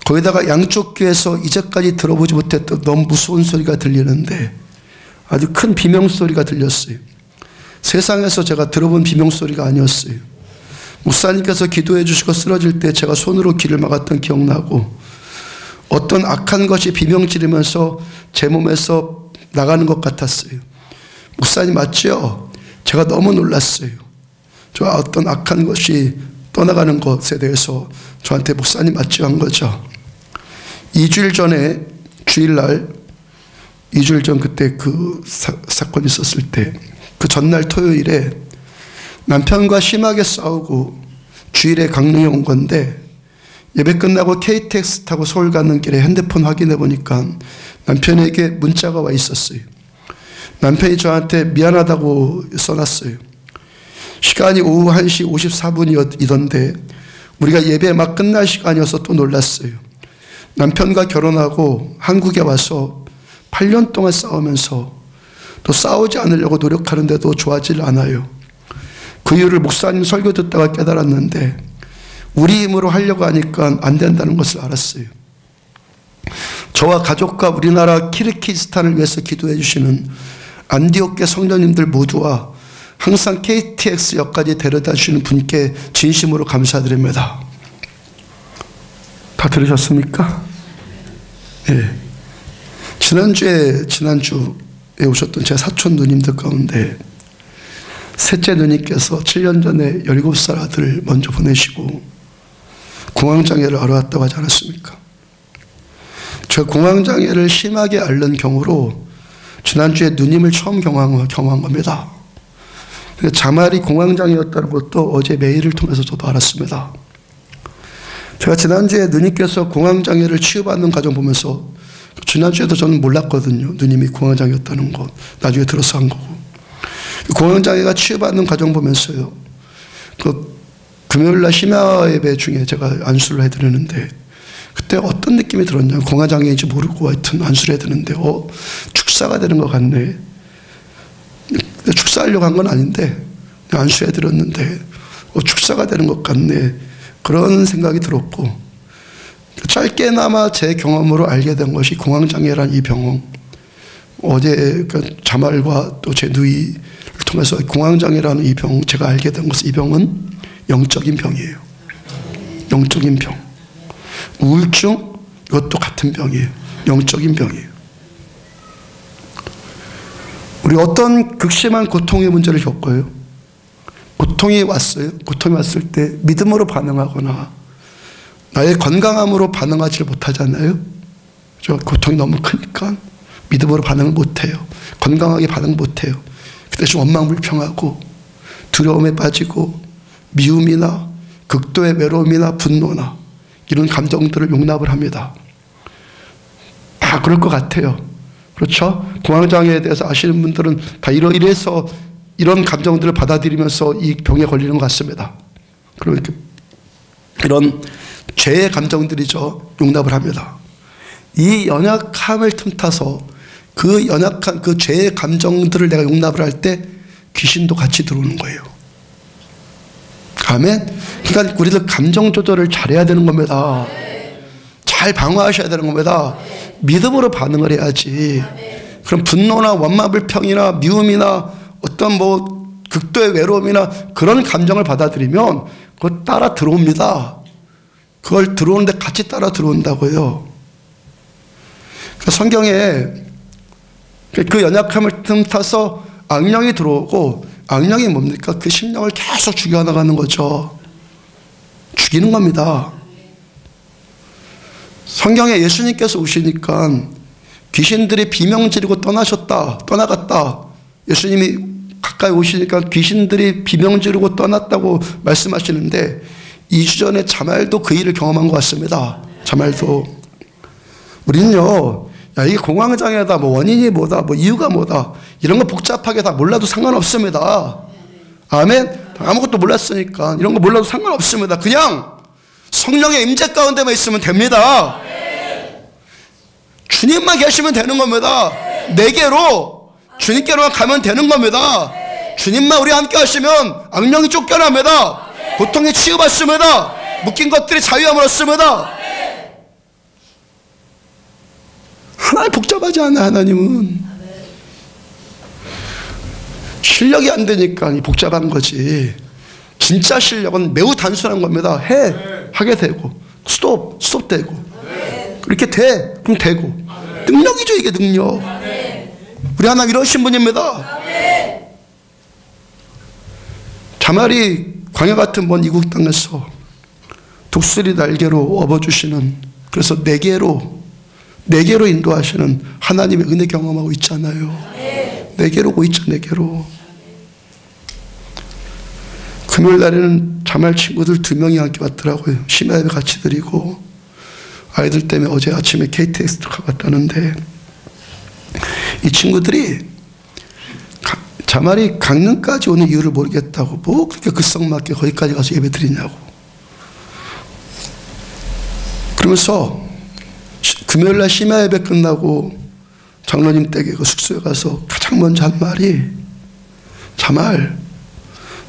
거기다가 양쪽 귀에서 이제까지 들어보지 못했던 너무 무서운 소리가 들리는데 아주 큰 비명소리가 들렸어요. 세상에서 제가 들어본 비명소리가 아니었어요. 목사님께서 기도해 주시고 쓰러질 때 제가 손으로 귀를 막았던 기억나고 어떤 악한 것이 비명 지르면서 제 몸에서 나가는 것 같았어요. 목사님 맞죠? 제가 너무 놀랐어요. 저 어떤 악한 것이 떠나가는 것에 대해서 저한테 목사님 맞죠? 한 거죠. 2주일 전에 주일날 2주일 전 그때 그 사건이 있었을 때 그 전날 토요일에 남편과 심하게 싸우고 주일에 강릉에 온 건데 예배 끝나고 KTX 타고 서울 가는 길에 핸드폰 확인해 보니까 남편에게 문자가 와 있었어요. 남편이 저한테 미안하다고 써놨어요. 시간이 오후 1시 54분이던데 우리가 예배 막 끝날 시간이어서 또 놀랐어요. 남편과 결혼하고 한국에 와서 8년 동안 싸우면서 또 싸우지 않으려고 노력하는데도 좋아지질 않아요. 그 이유를 목사님 설교 듣다가 깨달았는데 우리 힘으로 하려고 하니까 안 된다는 것을 알았어요. 저와 가족과 우리나라 키르기스탄을 위해서 기도해 주시는 안디옥계 성도님들 모두와 항상 KTX역까지 데려다 주시는 분께 진심으로 감사드립니다. 다 들으셨습니까? 네. 지난주에 오셨던 제 사촌 누님들 가운데 셋째 누님께서 7년 전에 17살 아들을 먼저 보내시고 공황장애를 앓아왔다고 하지 않았습니까? 제가 공황장애를 심하게 앓는 경우로 지난주에 누님을 처음 경험한 겁니다. 자말이 공황장애였다는 것도 어제 메일을 통해서 저도 알았습니다. 제가 지난주에 누님께서 공황장애를 치유받는 과정 보면서, 지난주에도 저는 몰랐거든요. 누님이 공황장애였다는 것. 나중에 들어서 한 거고. 공황장애가 치유받는 과정 보면서요, 금요일날 심야 예배 중에 제가 안수를 해드리는데, 그때 어떤 느낌이 들었냐면, 공황장애인지 모르고 하여튼 안수를 해드리는데, 축사가 되는 것 같네. 축사하려고 한 건 아닌데 안수해드렸는데 축사가 되는 것 같네, 그런 생각이 들었고, 짧게나마 제 경험으로 알게 된 것이 공황장애란 이 병, 어제 자말과 또 제 누이를 통해서 공황장애라는 이 병 제가 알게 된 것은, 이 병은 영적인 병이에요. 영적인 병. 우울증, 이것도 같은 병이에요. 영적인 병이에요. 우리 어떤 극심한 고통의 문제를 겪어요. 고통이 왔어요. 고통이 왔을 때 믿음으로 반응하거나 나의 건강함으로 반응하지 못하잖아요. 고통이 너무 크니까 믿음으로 반응을 못해요. 건강하게 반응 못해요. 그때 좀 원망불평하고 두려움에 빠지고 미움이나 극도의 외로움이나 분노나 이런 감정들을 용납을 합니다. 다 그럴 것 같아요. 그렇죠? 공황장애에 대해서 아시는 분들은 다 이래서 이런 감정들을 받아들이면서 이 병에 걸리는 것 같습니다. 그리고 이런 죄의 감정들이죠. 용납을 합니다. 이 연약함을 틈타서 그 연약한 그 죄의 감정들을 내가 용납을 할 때 귀신도 같이 들어오는 거예요. 아멘? 그러니까 우리들 감정 조절을 잘해야 되는 겁니다. 잘 방어하셔야 되는 겁니다. 믿음으로 반응을 해야지. 그럼 분노나 원망불평이나 미움이나 어떤 극도의 외로움이나 그런 감정을 받아들이면 그거 따라 들어옵니다. 그걸 들어오는데 같이 따라 들어온다고요. 성경에 그 연약함을 틈타서 악령이 들어오고, 악령이 뭡니까? 그 심령을 계속 죽여나가는 거죠. 죽이는 겁니다. 성경에 예수님께서 오시니까 귀신들이 비명 지르고 떠나갔다. 예수님이 가까이 오시니까 귀신들이 비명 지르고 떠났다고 말씀하시는데, 2주 전에 자말도 그 일을 경험한 것 같습니다. 자말도. 우리는요, 이게 공황장애다, 원인이 뭐다, 이유가 뭐다, 이런 거 복잡하게 다 몰라도 상관없습니다. 아멘? 아무것도 몰랐으니까 이런 거 몰라도 상관없습니다. 그냥 성령의 임재 가운데만 있으면 됩니다. 주님만 계시면 되는 겁니다. 내게로, 주님께로만 가면 되는 겁니다. 주님만 우리 함께 하시면 악령이 쫓겨납니다. 고통이 치유받습니다. 묶인 것들이 자유함을 얻습니다. 하나님 복잡하지 않아. 하나님은 실력이 안 되니까 복잡한 거지. 진짜 실력은 매우 단순한 겁니다. 하게 되고 스톱되고 이렇게 돼, 그럼 되고. 능력이죠, 이게 능력. 우리 하나님 이러신 분입니다. 자말이 광야 같은 먼 이국 땅에서 독수리 날개로 업어주시는, 그래서 내게로 인도하시는 하나님의 은혜 경험하고 있잖아요. 내게로 오고 있죠, 내게로. 금요일 날에는 자말 친구들 2명이 함께 왔더라고요. 심야 예배 같이 드리고, 아이들 때문에 어제 아침에 KTX 갔다는데, 이 친구들이 자말이 강릉까지 오는 이유를 모르겠다고, 그렇게 급성맞게 거기까지 가서 예배 드리냐고. 그러면서 금요일날 심야 예배 끝나고 장로님 댁에 숙소에 가서 가장 먼저 한 말이, 자말,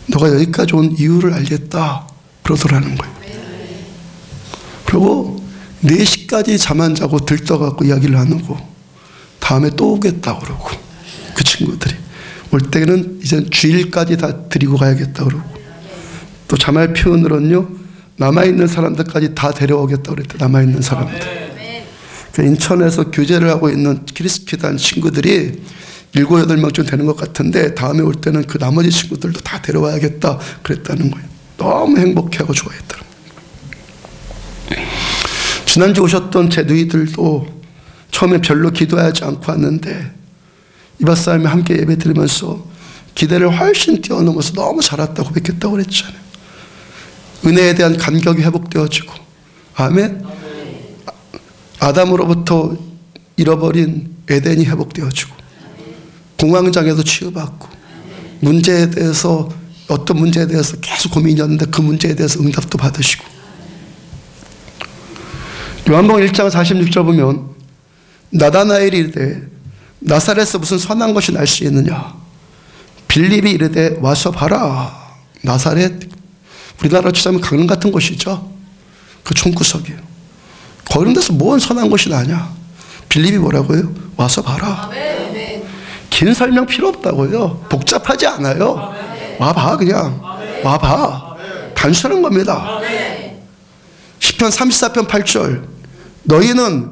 너가 여기까지 온 이유를 알겠다, 그러더라는 거예요. 그리고 4시까지 잠 안 자고 들떠갖고 이야기를 나누고, 다음에 또 오겠다 그러고, 그 친구들이 올 때는 이제 주일까지 다 드리고 가야겠다 그러고, 또 자말 표현으로는요, 남아있는 사람들까지 다 데려오겠다 그랬대. 남아있는 사람들. 인천에서 교제를 하고 있는 키리스키단 친구들이 7, 8명쯤 되는 것 같은데 다음에 올 때는 그 나머지 친구들도 다 데려와야겠다 그랬다는 거예요. 너무 행복해하고 좋아했더라고요. 지난주 오셨던 제 누이들도 처음에 별로 기도하지 않고 왔는데 이바사님이 함께 예배 드리면서 기대를 훨씬 뛰어넘어서 너무 잘했다고 고백했다고 그랬잖아요. 은혜에 대한 감격이 회복되어지고, 아멘. 아담으로부터 잃어버린 에덴이 회복되어지고, 공황장애도 치유받고, 문제에 대해서 어떤 문제에 대해서 계속 고민이었는데 그 문제에 대해서 응답도 받으시고. 요한복음 1장 46절 보면 나다나엘이 이르되 나사렛에서 무슨 선한 것이 날 수 있느냐. 빌립이 이르되 와서 봐라. 나사렛, 우리나라로 치자면 강릉 같은 곳이죠. 그 총구석이에요. 그런 데서 뭔 선한 것이 나냐. 빌립이 뭐라고요? 와서 봐라. 긴 설명 필요 없다고요. 복잡하지 않아요. 와봐, 그냥 와봐. 단순한 겁니다. 시편 34편 8절 너희는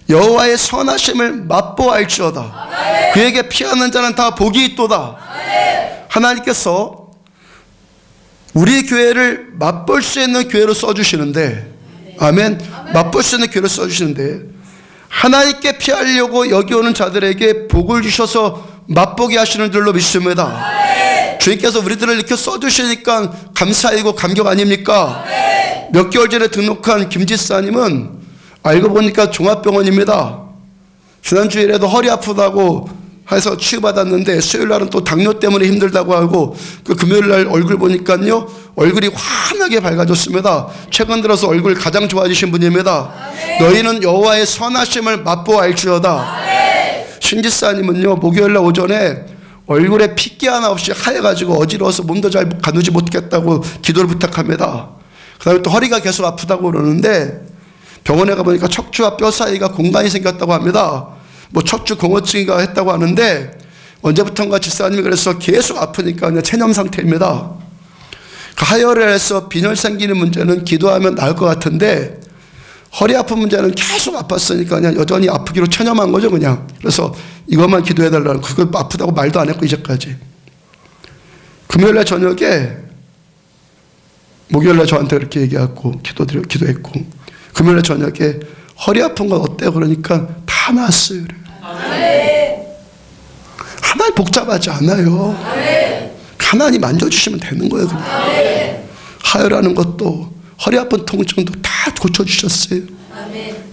여호와의 선하심을 맛보알지어다. 그에게 피하는 자는 다 복이 있도다. 하나님께서 우리 교회를 맛볼 수 있는 교회로 써주시는데, 아멘. 맛볼 수 있는 교회로 써주시는데 하나님께 피하려고 여기 오는 자들에게 복을 주셔서 맛보게 하시는 줄로 믿습니다. 주님께서 우리들을 이렇게 써주시니까 감사이고 감격 아닙니까? 몇 개월 전에 등록한 김지사님은 알고 보니까 종합병원입니다. 지난주일에도 허리 아프다고 해서 치유받았는데 수요일날은 또 당뇨 때문에 힘들다고 하고 그 금요일날 얼굴 보니까요 얼굴이 환하게 밝아졌습니다. 최근 들어서 얼굴 가장 좋아지신 분입니다. 너희는 여호와의 선하심을 맛보알지어다. 신지사님은요 목요일날 오전에 얼굴에 핏기 하나 없이 하얘가지고 어지러워서 몸도 잘 가누지 못하겠다고 기도를 부탁합니다. 그 다음에 또 허리가 계속 아프다고 그러는데 병원에 가보니까 척추와 뼈 사이가 공간이 생겼다고 합니다. 뭐 척추 공허증이가 했다고 하는데 언제부턴가 집사님이 그래서 계속 아프니까 그냥 체념 상태입니다. 그 하혈을 해서 빈혈 생기는 문제는 기도하면 나을 것 같은데 허리 아픈 문제는 계속 아팠으니까 그냥 여전히 아프기로 체념한 거죠 그냥. 그래서 이것만 기도해달라고, 그걸 아프다고 말도 안 했고 이제까지. 금요일날 저녁에 목요일날 저한테 그렇게 얘기하고 기도했고 금요일날 저녁에 허리 아픈 건 어때요? 그러니까 다 나았어요. 하나님 복잡하지 않아요. 하나님 만져주시면 되는 거예요. 그냥. 하혈하는 것도 허리 아픈 통증도 다 고쳐주셨어요.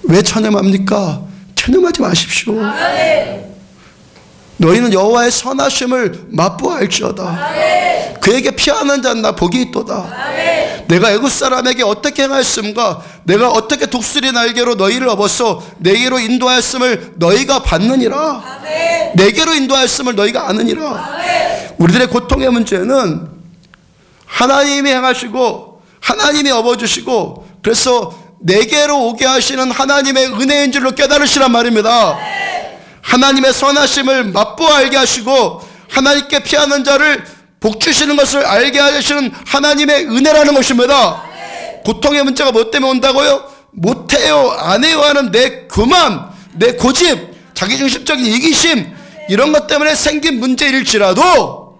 왜 체념합니까? 체념하지 마십시오. 너희는 여호와의 선하심을 맛보알지어다. 그에게 피하는 자는 나 복이 있도다. 내가 애굽 사람에게 어떻게 행하였음과 내가 어떻게 독수리 날개로 너희를 업어서 내게로 인도하였음을 너희가 받느니라. 내게로 인도하였음을 너희가 아느니라. 우리들의 고통의 문제는 하나님이 행하시고 하나님이 업어주시고 그래서 내게로 오게 하시는 하나님의 은혜인 줄로 깨달으시란 말입니다. 하나님의 선하심을 맛보 알게 하시고 하나님께 피하는 자를 복 주시는 것을 알게 하시는 하나님의 은혜라는 것입니다. 고통의 문제가 뭐 때문에 온다고요? 못해요, 안 해요 하는 내 교만, 내 고집, 자기중심적인 이기심 이런 것 때문에 생긴 문제일지라도,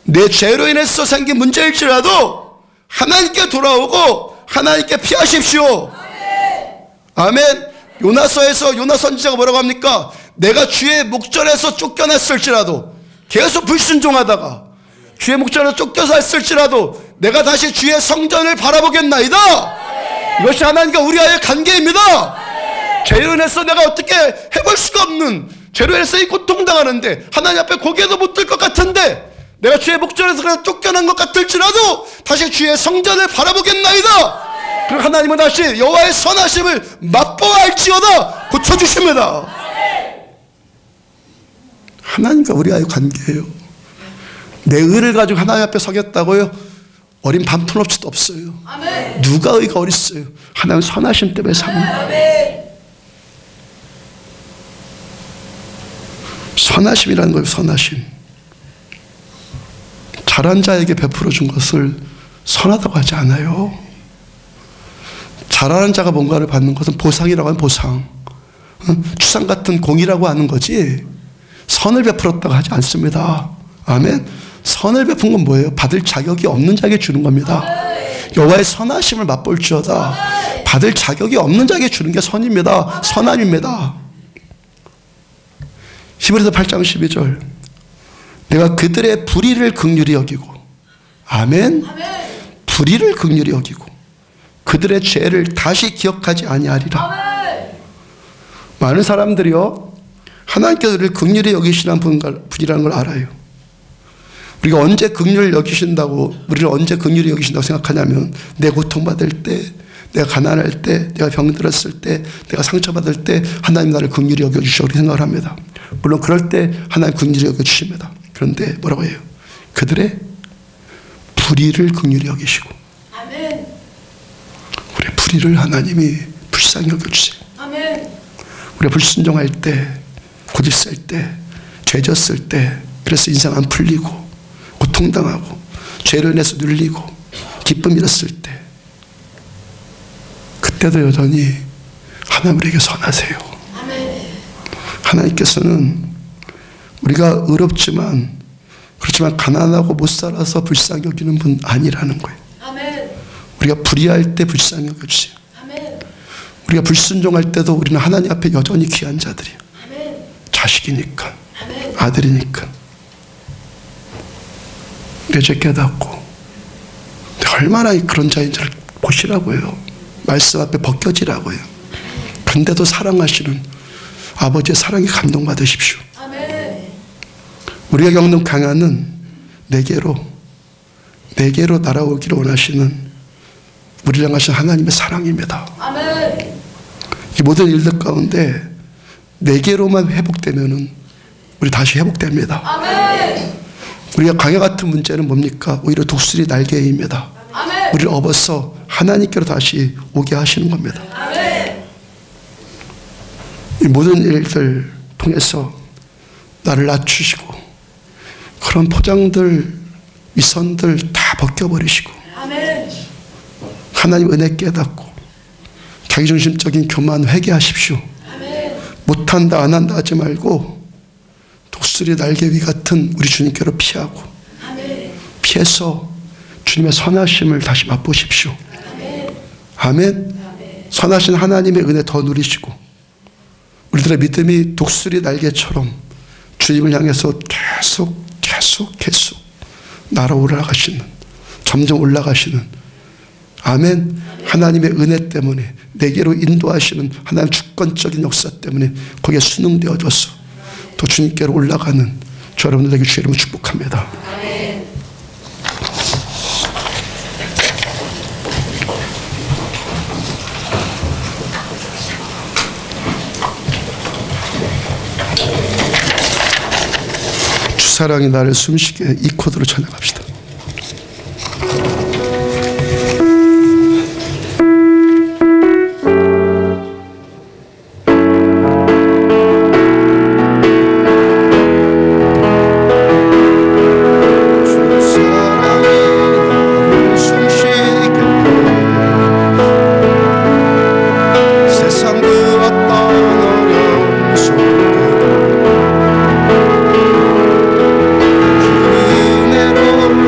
내 죄로 인해서 생긴 문제일지라도 하나님께 돌아오고 하나님께 피하십시오. 아멘. 요나서에서 요나 선지자가 뭐라고 합니까? 내가 주의 목전에서 쫓겨났을지라도, 계속 불순종하다가 주의 목전에서 쫓겨서 했을지라도 내가 다시 주의 성전을 바라보겠나이다. 이것이 하나님과 우리와의 관계입니다. 죄로 인해서 내가 어떻게 해볼 수가 없는, 죄로 인해서 이 고통당하는데 하나님 앞에 고개도 못 들 것 같은데 내가 주의 목전에서 그냥 쫓겨난 것 같을지라도 다시 주의 성전을 바라보겠나이다. 그리고 하나님은 다시 여호와의 선하심을 맛보알지어다 고쳐주십니다. 하나님과 우리와의 관계예요. 내 의를 가지고 하나님 앞에 서겠다고요? 어린 반푼업치도 없어요. 아멘. 누가 의가 어딨어요? 하나님 선하심 때문에 삽니다. 선하심이라는 거예요. 선하심. 잘한 자에게 베풀어 준 것을 선하다고 하지 않아요. 잘하는 자가 뭔가를 받는 것은 보상이라고 하는 보상. 추상 같은 공이라고 하는 거지 선을 베풀었다고 하지 않습니다. 아멘. 선을 베푼 건 뭐예요? 받을 자격이 없는 자에게 주는 겁니다. 여호와의 선하심을 맛볼지어다. 받을 자격이 없는 자에게 주는 게 선입니다. 선함입니다. 히브리서 8장 12절 내가 그들의 불의를 긍휼히 여기고 아멘. 불의를 긍휼히 여기고 그들의 죄를 다시 기억하지 아니하리라. 많은 사람들이요 하나님께서 우리를 긍휼히 여기시는 분이라는 걸 알아요. 우리가 언제 긍휼을 여기신다고 우리를 언제 긍휼히 여기신다고 생각하냐면 내 고통받을 때 내가 가난할 때 내가 병들었을 때 내가 상처받을 때 하나님 나를 긍휼히 여겨주시오 그렇게 생각을 합니다. 물론 그럴 때 하나님 긍휼히 여겨주십니다. 그런데 뭐라고 해요? 그들의 불의를 긍휼히 여기시고 아멘. 우리의 불의를 하나님이 불쌍히 여겨주세요. 아멘. 우리가 불순종할 때 고집쓸 때 죄 졌을 때 그래서 인생 안 풀리고 고통당하고 죄로 인해서 눌리고 기쁨 잃었을 때 그때도 여전히 하나님 우리에게 선하세요. 아멘. 하나님께서는 우리가 의롭지만 그렇지만 가난하고 못 살아서 불쌍히 여기는 분 아니라는 거예요. 아멘. 우리가 불의할 때 불쌍히 여겨주세요. 아멘. 우리가 불순종할 때도 우리는 하나님 앞에 여전히 귀한 자들이에요. 아멘. 자식이니까 아멘. 아들이니까 내 죄 깨닫고 내가 얼마나 그런 자인지를 보시라고요. 말씀 앞에 벗겨지라고요. 근데도 사랑하시는 아버지의 사랑에 감동받으십시오. 아멘. 우리가 겪는 강한은 내게로 날아오기를 원하시는 우리를 향하신 하나님의 사랑입니다. 아멘. 이 모든 일들 가운데 내게로만 회복되면은 우리 다시 회복됩니다. 아멘. 우리가 강해 같은 문제는 뭡니까? 오히려 독수리 날개입니다. 아멘. 우리를 업어서 하나님께로 다시 오게 하시는 겁니다. 아멘. 이 모든 일들 통해서 나를 낮추시고 그런 포장들 위선들 다 벗겨버리시고 아멘. 하나님 은혜 깨닫고 자기중심적인 교만 회개하십시오. 아멘. 못한다 안 한다 하지 말고 독수리 날개 위 같은 우리 주님께로 피하고 아멘. 피해서 주님의 선하심을 다시 맛보십시오. 아멘. 아멘. 선하신 하나님의 은혜 더 누리시고 우리들의 믿음이 독수리 날개처럼 주님을 향해서 계속 날아올라가시는 점점 올라가시는 아멘. 하나님의 은혜 때문에 내게로 인도하시는 하나님의 주권적인 역사 때문에 거기에 순응되어져서 또 주님께로 올라가는 저 여러분들에게 주의 이름으로 축복합니다. 아멘. 주 사랑이 나를 숨쉬게 이 코드로 찬양합시다.
은혜로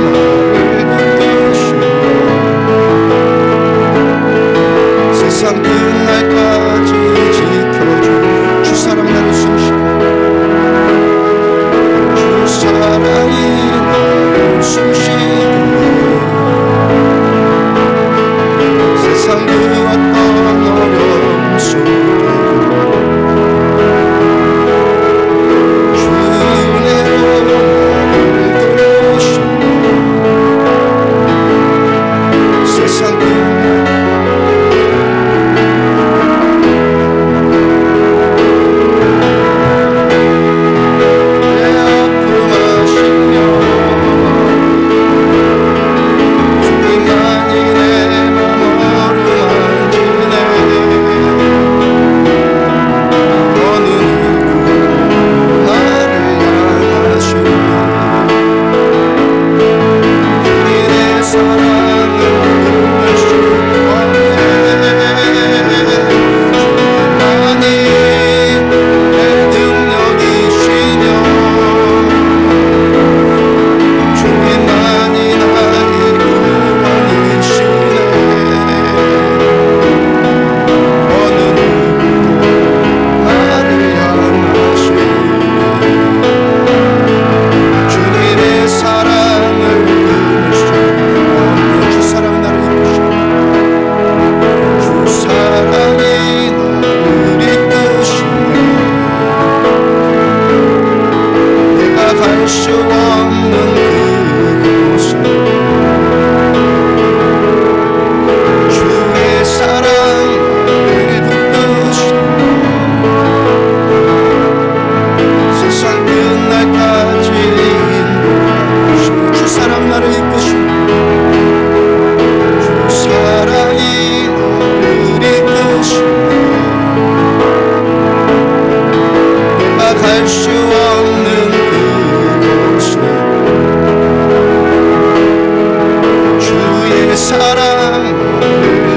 사랑을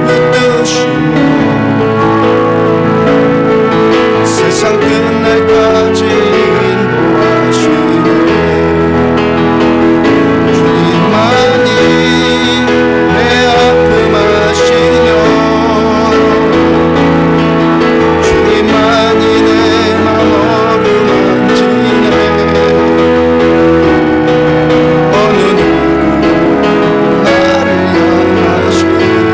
붙드시며 세상 끝날까지 인도하시네. 주님만이 내 아픔 아시며 주님만이 내 맘 어루만지네. 어느 누구 나를 향하시네.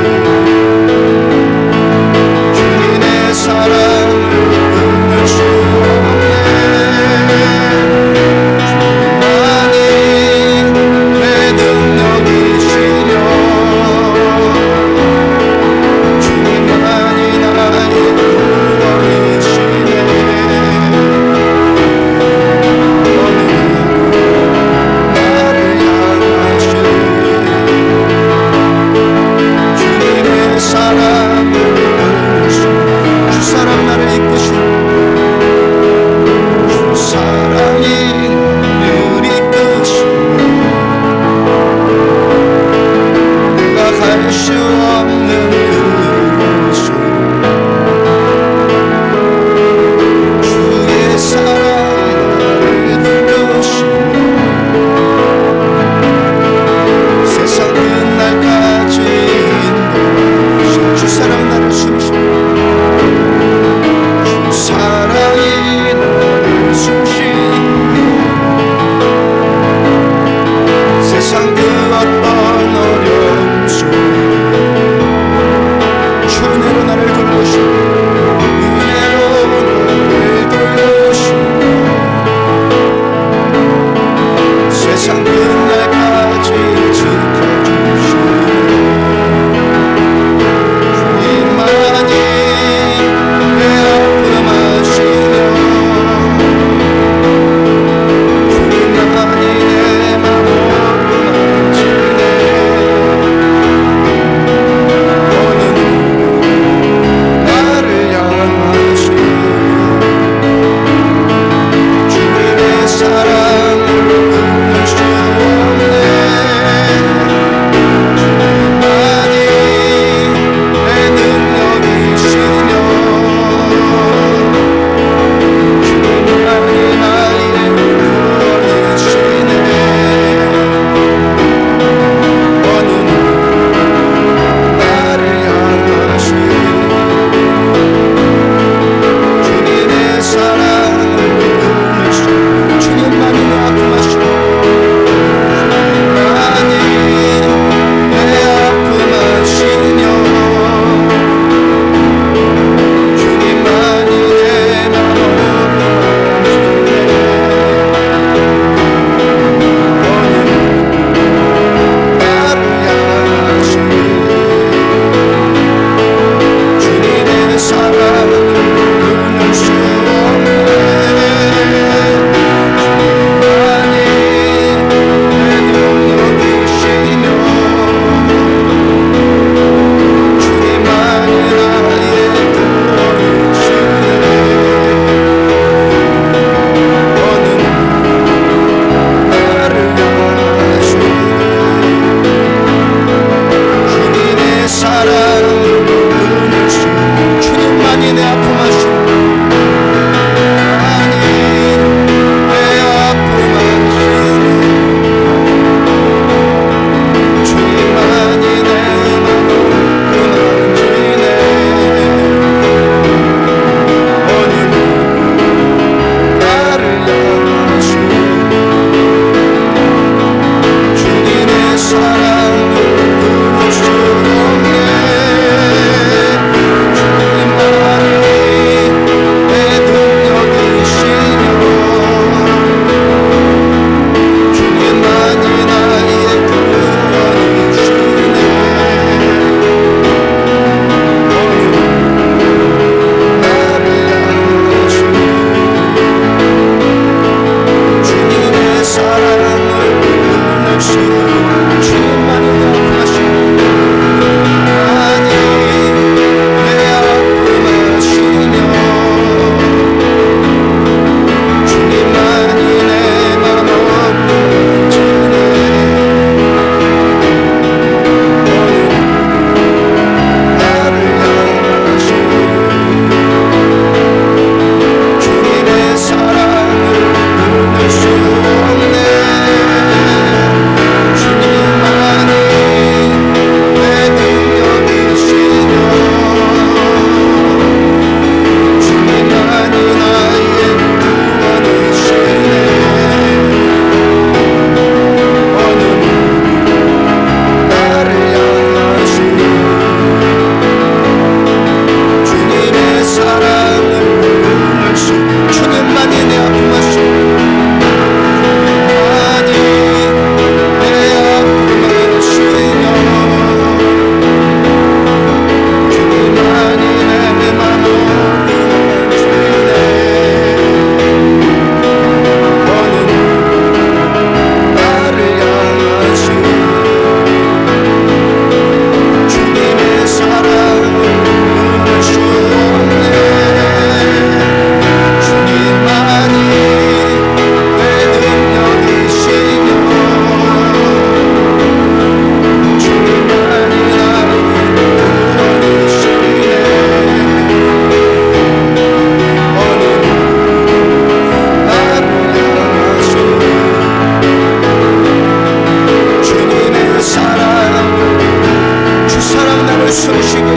숨쉬게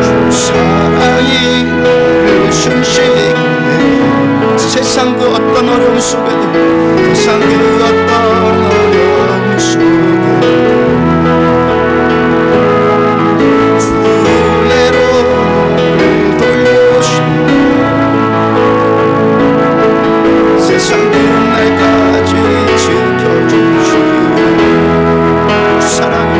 주 사랑이 나를 숨쉬게 세상 그 어떤 어려움 속에도 세상 그 어떤 어려움 속에도 세상 끝날까지 지켜주시고 사랑이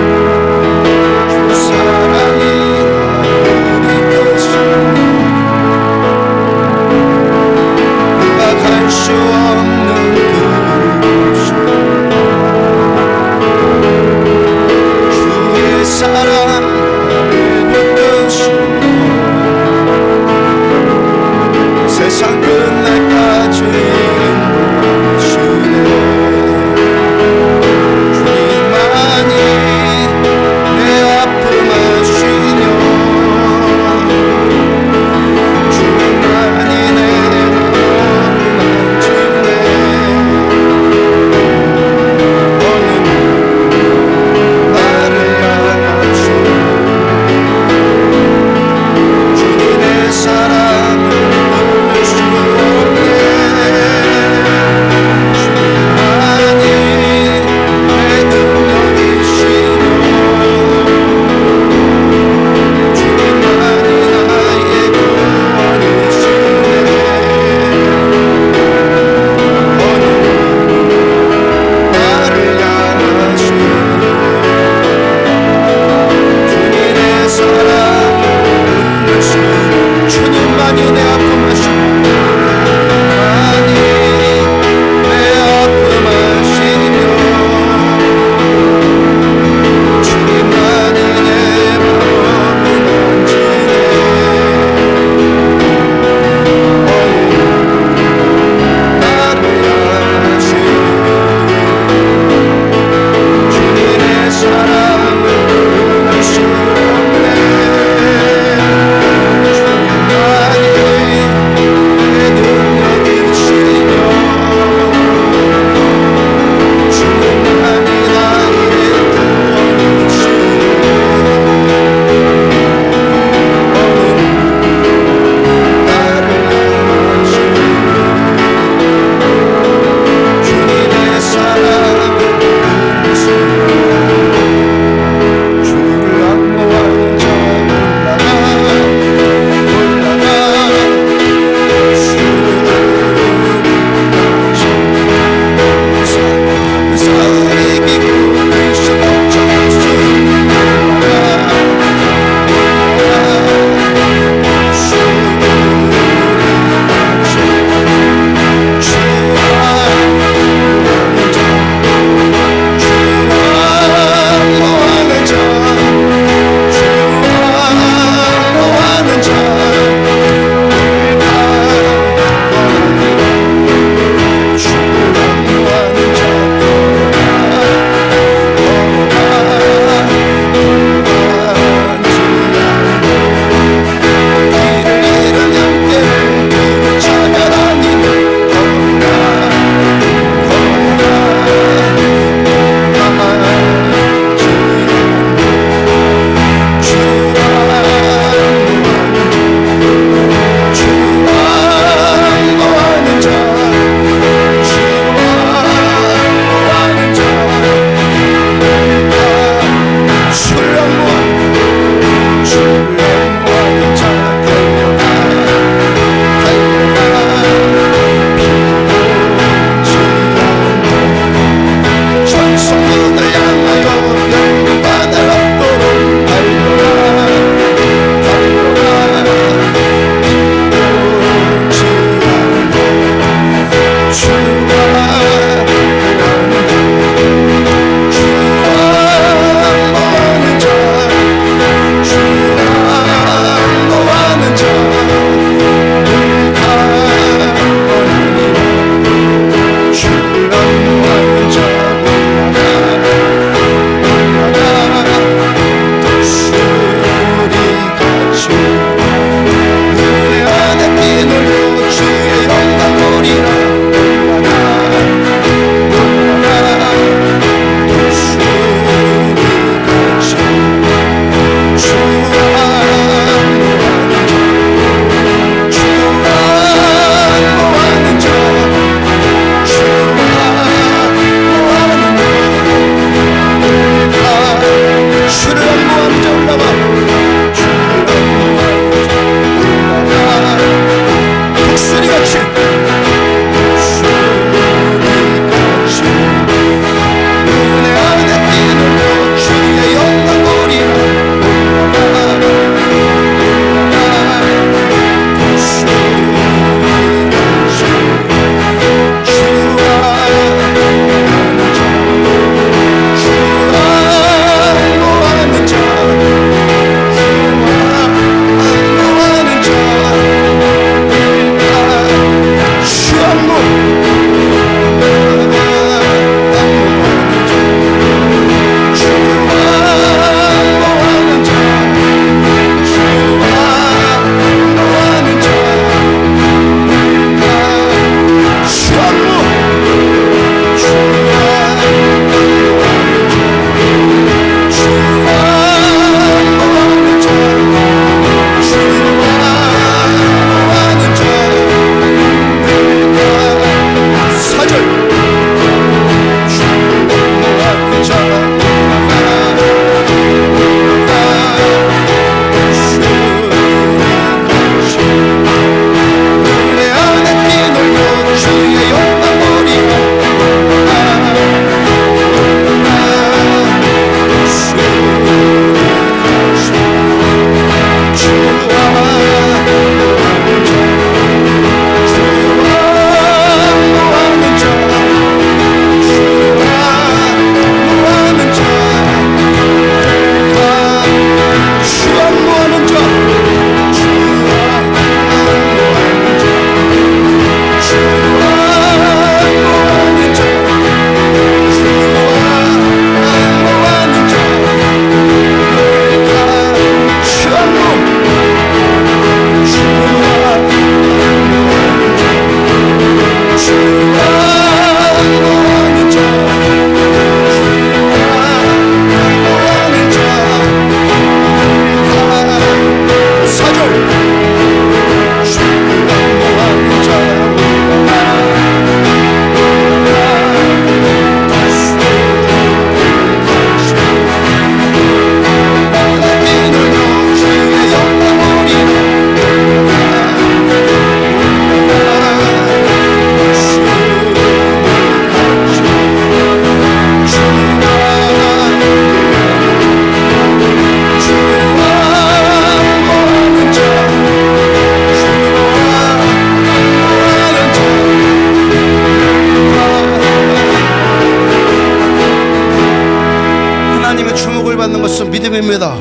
하나님의 주목을 받는 것은 믿음입니다.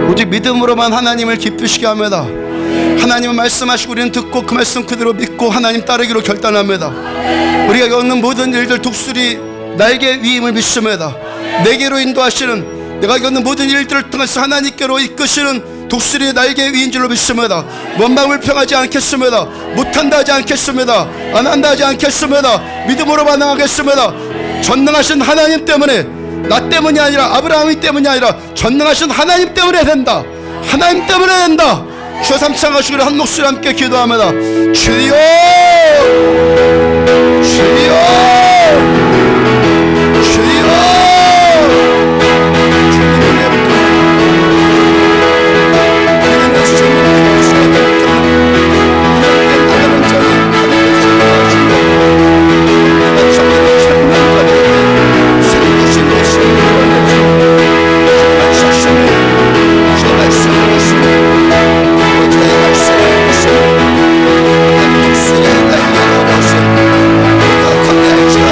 오직 믿음으로만 하나님을 기쁘시게 합니다. 하나님은 말씀하시고 우리는 듣고 그 말씀 그대로 믿고 하나님 따르기로 결단합니다. 우리가 겪는 모든 일들 독수리 날개 위임을 믿습니다. 내게로 인도하시는, 내가 겪는 모든 일들을 통해서 하나님께로 이끄시는 독수리의 날개 위인 줄로 믿습니다. 원망불평하지 않겠습니다. 못한다 하지 않겠습니다. 안 한다 하지 않겠습니다. 믿음으로 반응하겠습니다. 전능하신 하나님 때문에, 나 때문이 아니라 아브라함이 때문이 아니라 전능하신 하나님 때문에 된다. 하나님 때문에 된다. 주여 삼창하시기를 한 목소리 함께 기도합니다. 주여, 주여, 주여.
Come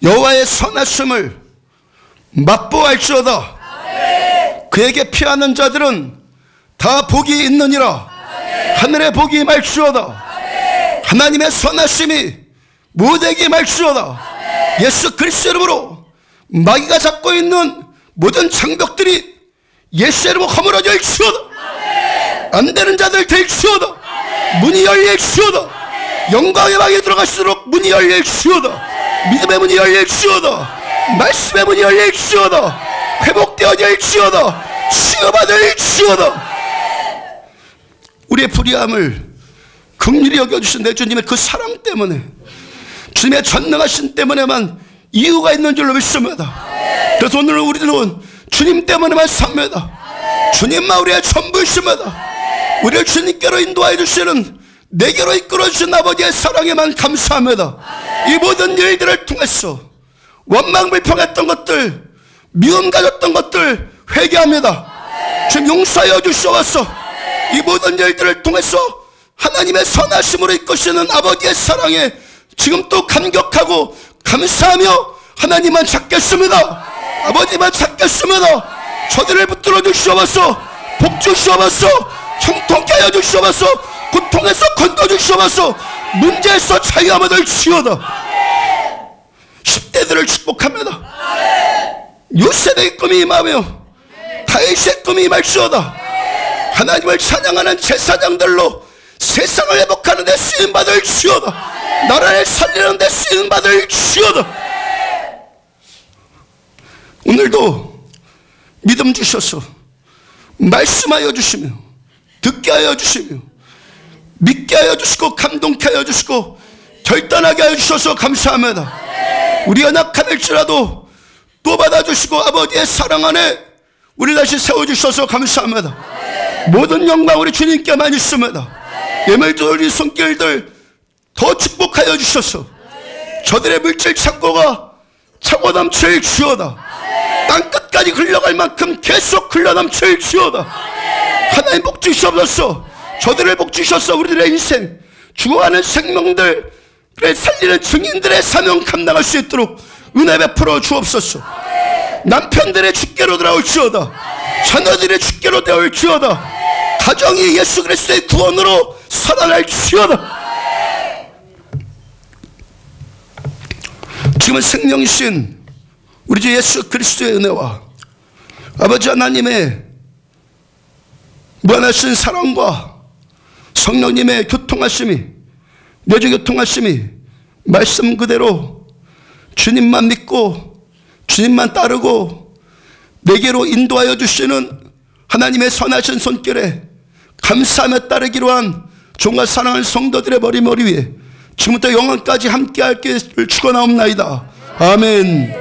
여호와의 선하심을 맛보할지어다. 그에게 피하는 자들은 다 복이 있느니라. 하늘의 복이 임할지어다. 하나님의 선하심이 모두에게 임할지어다. 예수 그리스도 이름으로 마귀가 잡고 있는 모든 장벽들이 예수 이름으로 허물어질지어다. 안 되는 자들 될지어다. 문이 열릴지어다. 영광의 방에 들어갈수록 문이 열릴지어다. 믿음의 문이 열릴지어다. 말씀의 문이 열릴지어다. 회복되어질지어다. 치유받을지어다. 우리의 불의함을 긍휼히 여겨주신 내 주님의 그 사랑 때문에, 주님의 전능하신 때문에만 이유가 있는 줄로 믿습니다. 그래서 오늘 우리들은 주님 때문에만 삽니다. 주님만 우리의 전부이십니다. 우리를 주님께로 인도하여 주시는, 내게로 이끌어 주신 아버지의 사랑에만 감사합니다. 이 모든 일들을 통해서 원망불평했던 것들, 미움 가졌던 것들 회개합니다. 주님 용서하여 주시옵소서. 이 모든 일들을 통해서 하나님의 선하심으로 이끄시는 아버지의 사랑에 지금 또 감격하고 감사하며 하나님만 찾겠습니다. 아버지만 찾겠습니다. 저들을 붙들어 주시옵소서. 복 주시옵소서. 형통케 하여 주시옵소서. 고통에서 건져 주시옵소서. 문제에서 자유함을 얻을지어다. 10대들을 축복합니다. 요셉의 꿈이 임하며 다윗의 꿈이 임할지어다. 하나님을 찬양하는 제사장들로 세상을 회복하는 데 쓰임받을 지어다. 나라를 살리는 데 쓰임받을 지어다. 오늘도 믿음 주셔서 말씀하여 주시며 듣게 하여 주시며 믿게 하여 주시고 감동케 하여 주시고 결단하게 하여 주셔서 감사합니다. 우리 연약함일지라도 또 받아주시고 아버지의 사랑 안에 우리 다시 세워주셔서 감사합니다. 모든 영광 우리 주님께만 있습니다. 예물들 손길들 더 축복하여 주셔서 저들의 물질 창고가 차고 넘칠 지어다. 땅끝까지 흘러갈 만큼 계속 흘러넘칠 지어다. 하나님 복 주시옵소서. 저들을 복 주셔서 우리들의 인생 죽어가는 생명들을 살리는 증인들의 사명 감당할 수 있도록 은혜 베풀어 주옵소서. 남편들의 주께로 돌아올지어다. 자녀들의 주께로 되올지어다. 가정이 예수 그리스도의 구원으로 살아날지어다. 지금은 생명이신 우리 주 예수 그리스도의 은혜와 아버지 하나님의 무한하신 사랑과 성령님의 교통하심이, 내주 교통하심이 말씀 그대로 주님만 믿고 주님만 따르고 내게로 인도하여 주시는 하나님의 선하신 손길에 감사하며 따르기로 한 종과 사랑하는 성도들의 머리 위에 지금부터 영원까지 함께할 길을 축원하옵나이다. 아멘.